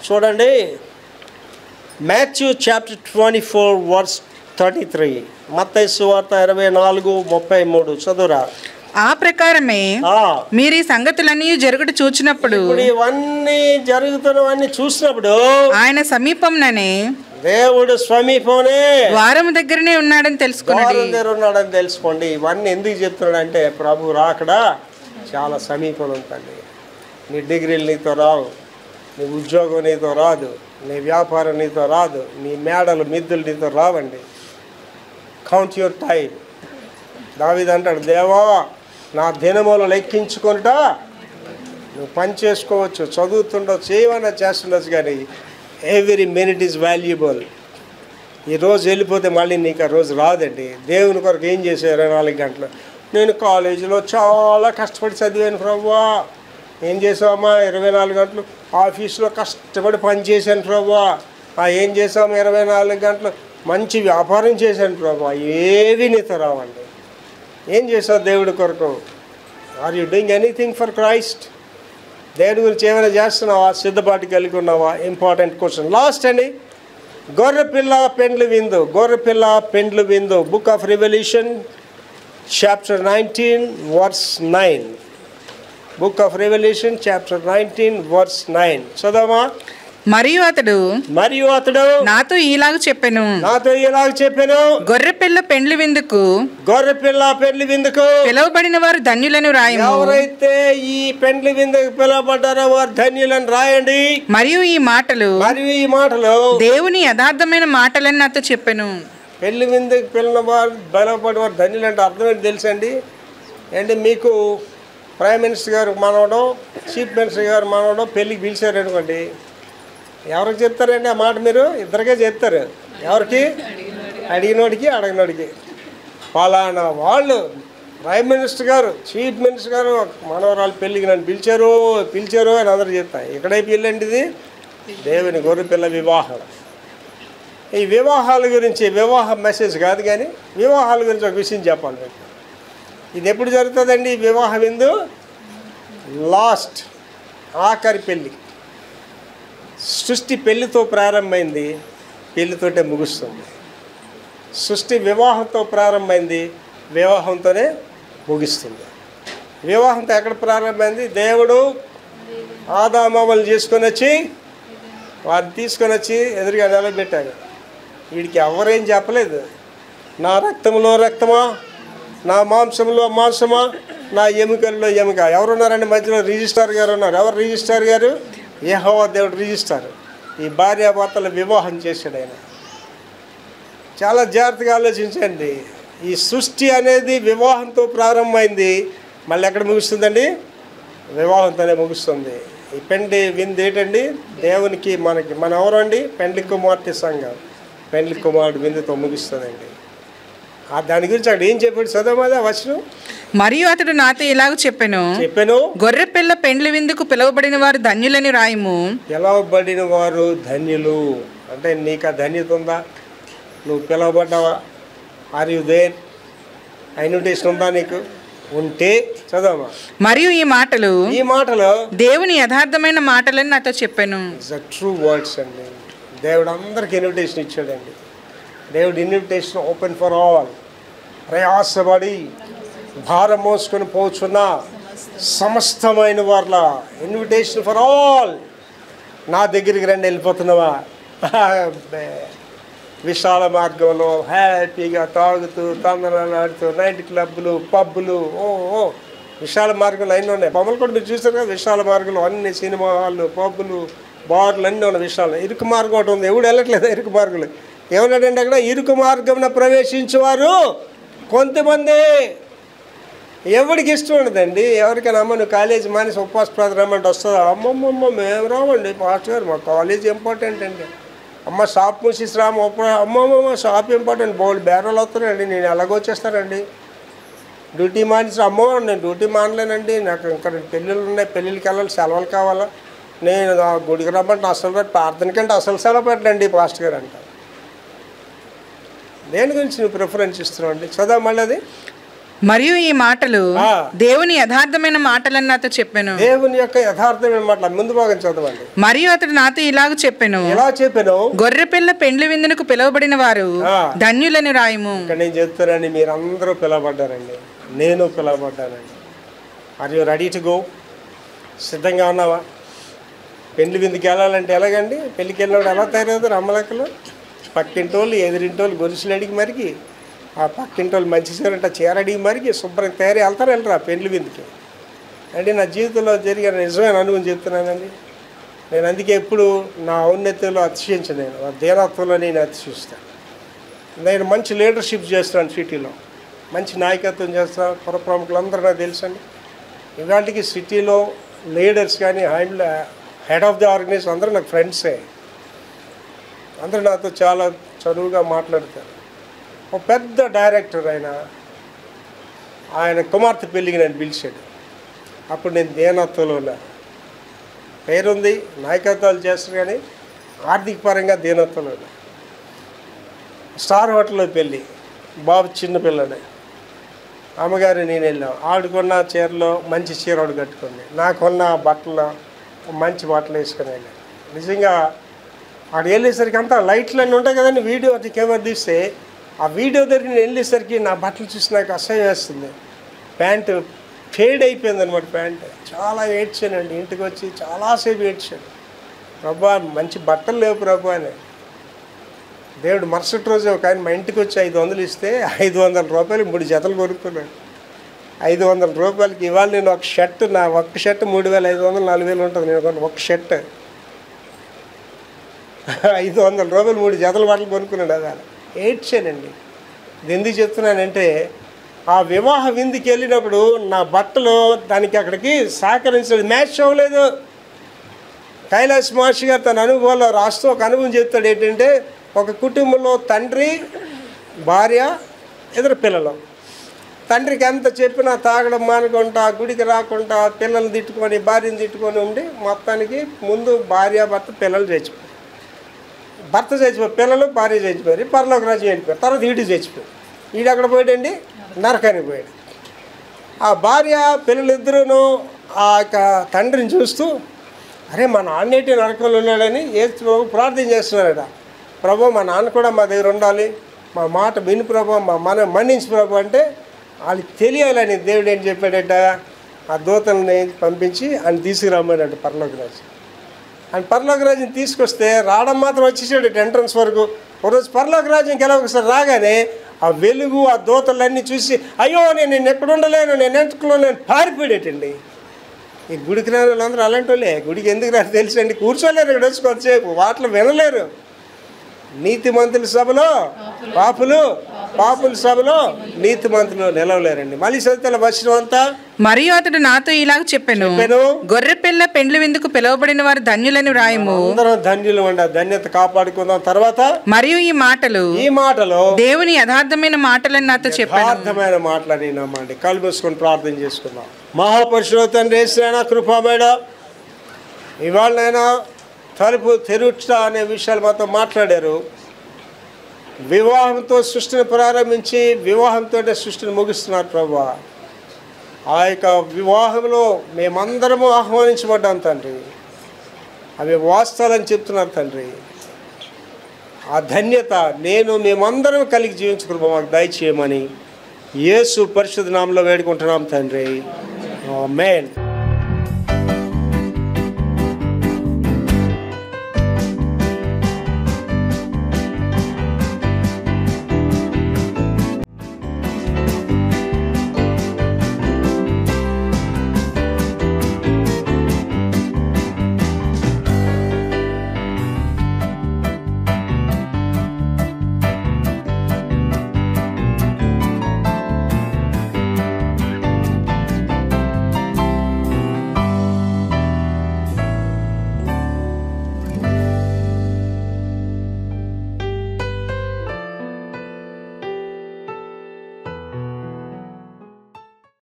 చూడండి, మాథ్యూ చాప్టర్ 24 వర్స్ 33, మత్తయి సువార్త 24:33 చదువురా. ఆ ప్రకారమే మీరు ఈ సంగతులన్నీ జరుగుట చూచినప్పుడు, ఇవన్నీ జరుగుతున్నవన్నీ చూసినప్పుడు ఆయన సమీపంలోనే, దేవుడు సమీపంలోనే, ద్వారం దగ్గరనే ఉన్నాడని తెలుసుకోండి. ఇవన్నీ ఎందుకు చెప్తున్నాడంటే ప్రభు రాకడా చాలా సమీపంలో ఉంటుంది. నీ డిగ్రీలు నీతో రావు, నీ ఉద్యోగం నీతో రాదు, నీ వ్యాపారం నీతో రాదు, నీ మేడలు మిద్దులు నీతో రావండి. Count your time. దావీదు అంటాడు, దేవా నా దినములు లెక్కించుకుంటా. నువ్వు పని చేసుకోవచ్చు, చదువుతుండొచ్చు, ఏమైనా చేస్తుండొచ్చు, కానీ ఎవ్రీ మినిట్ ఈజ్ వాల్యుబుల్. ఈరోజు వెళ్ళిపోతే మళ్ళీ నీకు ఆ రోజు రాదండి. దేవుని కొరకు ఏం చేశావు 24 గంటలు? నేను కాలేజీలో చాలా కష్టపడి చదివాను ప్రభువా. ఏం చేసావమ్మా? 24 గంటలు ఆఫీసులో కష్టపడి పని చేశాను ప్రభువా. ఏం చేసాము? 24 గంటలు మంచి వ్యాపారం చేశాను ప్రభువా. ఏవి నీతో రావండి. ఏం చేసావు దేవుడి కొరకు? Are you doing anything for Christ? దేవుడి గురించి ఏమైనా చేస్తున్నావా? సిద్ధపాటు కలిగి ఉన్నావా? Important question. లాస్ట్ అండి, గొర్రెపిల్ల పెండ్లు విందు. గొర్రెపిల్ల పెండ్లు విందు, book of revelation chapter 19 verse 9. Book of revelation chapter 19 verse 9 చదవమా. మరియు అతడు నాతో ఇలాగ చెప్పెను, గొర్రెపిల్ల పెండ్లి విందుకు పిలువబడిన వారు ధన్యులను రాయము. ఎవరైతే ఈ పెండ్లి విందుకు పిలువబడ్డారో వారు ధన్యులను రాయండి. మరియు ఈ మాటలు దేవుని యథార్థమైన మాటలని నాతో చెప్పెను. పెళ్లి విందుకు పిలువబడిన వారు ధన్యులు అంటే అర్థం ఏంటి తెలుసండి? అంటే మీకు ప్రైమ్ మినిస్టర్ గారు మనవడం, చీఫ్ మినిస్టర్ గారు మనవడం పెళ్ళికి పిలిచారు అనుకోండి, ఎవరికి చెప్తారండి ఆ మాట? మీరు ఇద్దరికే చెప్తారు. ఎవరికి? అడిగినోడికి అడగినోడికి. ఫలానా వాళ్ళు ప్రైమ్ మినిస్టర్ గారు, చీఫ్ మినిస్టర్ గారు మనవరాలు పెళ్ళికి నన్ను పిలిచారు అని అందరూ చెప్తాను. ఇక్కడే పెళ్ళండి, ఇది దేవుని గొర్రెపిల్ల వివాహం. ఈ వివాహాల గురించి, వివాహ మెసేజ్ కాదు కానీ వివాహాల గురించి ఒక విషయం చెప్పాలి మీకు. ఇది ఎప్పుడు జరుగుతుందండి ఈ వివాహ విందు? లాస్ట్, ఆఖరి పెళ్ళి. సృష్టి పెళ్ళితో ప్రారంభమైంది, పెళ్ళితోటే ముగుస్తుంది. సృష్టి వివాహంతో ప్రారంభమైంది, వివాహంతోనే ముగిస్తుంది. వివాహంతో ఎక్కడ ప్రారంభమైంది? దేవుడు ఆదామవ్వలు వారిని తీసుకొని వచ్చి ఎదురుగా నిలబెట్టాడు. వీడికి ఎవరేం చెప్పలేదు. నా రక్తంలో రక్తమా, నా మాంసంలో మాంసమా, నా ఎముకల్లో ఎముక. ఎవరున్నారండి మధ్యలో? రిజిస్ట్రార్ గారు ఉన్నారు. ఎవరు రిజిస్ట్రార్ గారు? యెహోవా దేవుడు రిజిస్ట్రార్. ఈ భార్యాభర్తల వివాహం చేశాడు ఆయన. చాలా జాగ్రత్తగా ఆలోచించండి. ఈ సృష్టి అనేది వివాహంతో ప్రారంభమైంది, మళ్ళీ ఎక్కడ ముగుస్తుందండి? వివాహంతోనే ముగుస్తుంది. ఈ పెండ్లి విందు ఏంటండి? దేవునికి మనకి. మనం ఎవరండి? పెండ్లి కుమార్తె సంఘం. పెండ్లి కుమారుడు విందుతో ముగుస్తుందండి. దాని గురించి అక్కడ ఏం చెప్పాడు? చదవమా వచనం. మరియు అతడు నాతో ఇలాగ చెప్పెను, గొర్రెపిల్ల పెండ్లి విందుకు పిలువబడిన వారు ధన్యులని రాయము. పిలువబడిన వారు ధన్యులు అంటే నీకు ఆ ధన్యత ఉందా? నువ్వు పిలువబడ్డావా? Are you there? ఇన్విటేషన్ ఉందా నీకు? ఉంటే చదవమా. మరియు ఈ మాటలు దేవుని యథార్థమైన మాటలని నాతో చెప్పాను. ట్రూ వర్డ్స్ అండి. దేవుడు అందరికి ఇన్విటేషన్ ఇచ్చాడండి. దేవుడు ఇన్విటేషన్ ఓపెన్ ఫర్ ఆల్. ప్రయాసపడి భారం మోసుకొని పోచున్న సమస్తమైన వాళ్ళ ఇన్విటేషన్ ఫర్ ఆల్. నా దగ్గరికి రండి, వెళ్ళిపోతున్నావా? విశాల మార్గంలో హ్యాపీగా తాగుతూ తందనాడుతూ నైట్ క్లబ్లు, పబ్బులు, విశాల మార్గంలో అన్నీ ఉన్నాయి. బొమ్మలు కూడా మీరు చూసారు కదా, విశాల మార్గంలో అన్ని సినిమా హాళ్ళు, పబ్బులు, బార్లు అన్నీ ఉన్నాయి. విశాల ఇరుకు మార్గం ఒకటి ఉంది. ఎవడు వెళ్ళట్లేదు ఇరుకు మార్గంలో. ఏమన్నాడంటే అక్కడ, ఇరుకు మార్గంలో ప్రవేశించేవారు కొంతమంది. ఎవరికి ఇష్టం ఉండదండి. ఎవరికైనా అమ్మ నువ్వు కాలేజీ మానేసి ఉపవాస ప్రార్థన రమ్మంటే వస్తుందా? అమ్మమ్మమ్మ మేము రావండి పాస్టర్ గారు, మా కాలేజ్ ఇంపార్టెంట్ అండి. అమ్మ షాప్ మూసేసి రాము. అమ్మమ్మ షాప్ ఇంపార్టెంట్, బోల్డ్ బేరాలు వస్తున్నాయండి, నేను ఎలాగొచ్చేస్తానండి. డ్యూటీ మానేసి అమ్మో నేను డ్యూటీ మానలేనండి, నాకు ఇంకా పెళ్ళిళ్ళు ఉన్నాయి, పెళ్ళిళ్ళకి వెళ్ళాలి, సెలవులు కావాలా, నేను గుడికి రమ్మంటే అసలు ప్రార్థనకంటే అసలు సెలవు పెట్టండి పాస్టర్ గారు అంటారు. దేని గురించి నువ్వు ప్రిఫరెన్స్ ఇస్తున్నావు అండి? చదవ మళ్ళీ అది. మరియు ఈ మాటలు దేవుని యథార్థమైన మాటలని నాతో చెప్పాను. దేవుని యొక్క యథార్థమైన మాటలు ముందు భాగం చదవండి. మరియు అతడు నాతో ఇలాగ చెప్పాను, ఎలా చెప్పాను? గొర్రెపిల్ల పెండ్లి విందునకు పిలువబడిన వారు ధన్యులని రాయము. ఇక్కడ నేను చెప్తానండి, మీరు అందరూ పిలవబడ్డారండి, నేను పిలవబడ్డానండి. Are you ready to go? సిద్ధంగా ఉన్నావా? పెళ్లి విందుకి వెళ్ళాలంటే ఎలాగండి? పెళ్ళికి వెళ్ళినప్పుడు ఎలా తయారవుతారు? అమ్మలక్కలు పక్కింటోళ్ళు ఎదురింటోళ్ళు గొలుసులు అడిగి మరికి, ఆ పక్కింటోళ్ళు మంచి చీర అడిగి మరికి శుభ్రంగా తయారీ వెళ్తారు వెళ్ళరా పెళ్లి విందుకి అంటే నా జీవితంలో జరిగిన నిజమైన అనుభవం చెప్తున్నానండి. నేను అందుకే ఎప్పుడు నా ఔన్నత్యంలో అతిశయించను, నేను ఆ దేనత్వంలో నేను అతిశిస్తాను. నేను మంచి లీడర్షిప్ చేస్తున్నాను, సిటీలో మంచి నాయకత్వం చేస్తాను. పుర ప్రముఖులందరూ నాకు తెలుసండి. ఇవాళకి సిటీలో లీడర్స్ కానీ హెడ్ ఆఫ్ ది ఆర్గనైజేషన్ అందరూ నాకు ఫ్రెండ్సే. అందరూ నాతో చాలా చదువుగా మాట్లాడతారు. ఒక పెద్ద డైరెక్టర్ ఆయన కుమార్తె పెళ్ళికి నన్ను పిలిచాడు. అప్పుడు నేను దేనత్వంలో ఉన్నా. పేరుంది, నాయకత్వాలు చేస్తాను, కానీ ఆర్థిక పరంగా దేనత్వంలో ఉన్నా. స్టార్ హోటల్లో పెళ్ళి, బాబు చిన్నపిల్లడే, అమ్మగారు నేను వెళ్ళాం. ఆడుకున్న చీరలో మంచి చీర ఆడు కట్టుకుంది, నాకున్న బట్టలు మంచి బట్టలు వేసుకుని వెళ్ళాను. నిజంగా ఆడ వెళ్ళేసరికి అంతా లైట్లు అన్నీ ఉంటాయి కదండి. వీడియో అది కెమెరా తీస్తే ఆ వీడియో దగ్గర నేను వెళ్ళేసరికి నా బట్టలు చూసి నాకు అసహ్యం వేస్తుంది. ప్యాంటు ఫేడ్ అయిపోయింది అనమాట. ప్యాంటు చాలా ఏడ్చానండి. ఇంటికి వచ్చి చాలాసేపు ఏడ్చాను. ప్రభా మంచి బట్టలు లేవు ప్రభా అని. దేవుడు మరుసటి రోజు ఒక ఆయన మా ఇంటికి వచ్చి 500 ఇస్తే 500 రూపాయలు 3 జతలు కొనుక్కున్నాడు. 500 రూపాయలకి ఇవాళ నేను ఒక షర్ట్, నా ఒక్క షర్ట్ 3500 4000 ఉంటుంది. నేను ఒక షర్ట్ 500 రూపాయలు 3 జతల బట్టలు కొనుక్కున్నాడు. అలా ఏడ్చానండి. ఇది ఎందుకు చెప్తున్నానంటే ఆ వివాహ విందుకి వెళ్ళినప్పుడు నా బట్టలు దానికి అక్కడికి సహకరించలేదు, మ్యాచ్ అవ్వలేదు. కైలాస్ మహర్షి గారు తన అనుభవాల్లో రాస్తూ ఒక అనుభవం చెప్తాడు. ఏంటంటే ఒక కుటుంబంలో తండ్రి, భార్య, ఇద్దరు పిల్లలు. తండ్రికి ఎంత చెప్పినా తాగడం మానుకుంటా, గుడికి రాకుండా, పిల్లల్ని తిట్టుకొని భార్యను తిట్టుకొని ఉండి మొత్తానికి ముందు భార్య భర్త పిల్లలు చచ్చిపోయారు. భర్త చచ్చిపోయి పిల్లలు భార్య చచ్చిపోయారు. పరలోక రాజ్యం వెళ్ళిపోయారు. తర్వాత ఈడు చచ్చిపోయారు. ఈడు అక్కడ పోయాడండి, నరకానికి పోయాడు. ఆ భార్య పిల్లలిద్దరూ ఆ యొక్క తండ్రిని చూస్తూ, అరే మా నాన్నేటి నరకంలో ఉన్నాడని ప్రార్థన చేస్తున్నారట. ప్రభు మా నాన్న కూడా మా దగ్గర ఉండాలి, మా మాట విను ప్రభు, మా మన్నించు ప్రభు అంటే వాళ్ళకి తెలియాలని దేవుడు ఏం చెప్పాడట, ఆ దూతల్ని పంపించి ఆయన తీసుకురమ్మన్నాడు పరలోక రాజ్యం. ఆయన పరలోక రాజ్యం తీసుకొస్తే రావడం మాత్రం వచ్చేసాడు ఎంట్రన్స్ వరకు. ఒకరోజు పరలోక రాజ్యంకి ఎలా ఒకసారి రాగానే ఆ వెలుగు, ఆ దూతలన్నీ చూసి అయ్యో నేను ఎక్కడ ఉండలేను, నేను ఎంతలో నేను పారిపోయేటండి. ఈ గుడికి రాని వాళ్ళందరూ అలాంటి వాళ్ళే. గుడికి ఎందుకు రాని తెలుసండి, కూర్చోలేరు ఇక్కడ వచ్చి కొంతసేపు, వాటిలో వినలేరు. నీతిమంతుల సభలో పాపులు, పాపుల సభలో నీతిమంతులు నిలవలేరండి. మళ్ళీ చదివితే వచ్చిన అంతా. మరియు అతడు నాతో ఇలాగ చెప్పాను, గొర్రె పిల్ల పెండ్లి విందుకు పిలువబడిన వారు ధన్యులని వ్రాయము. అందరం ధన్యులు అండి, ధన్యత కాపాడుకుందాం. తర్వాత మరియు ఈ మాటలు దేవుని యథార్థమైన మాటలని నాతో చెప్పాను. యథార్థమైన మాటలని నమ్మండి. కళ్ళు మూసుకొని ప్రార్థన చేసుకుందాం. మహాపరిశుద్ధ తండ్రి యేసయ్య కృపామేడ, ఇవాళనైనా తలుపు తెరుట అనే విషయాలు మాతో మాట్లాడారు. వివాహంతో సృష్టిని ప్రారంభించి వివాహంతో సృష్టిని ముగిస్తున్నారు ప్రభువా. ఆ యొక్క వివాహంలో మేమందరము ఆహ్వానించబడ్డాం తండ్రి. అవి వాస్తవాలని చెప్తున్నారు తండ్రి. ఆ ధన్యత మేమందరం కలిగి జీవించుకుని మాకు దయచేయమని యేసు పరిశుద్ధ నామములో వేడుకుంటున్నాం తండ్రి. ఆమేన్.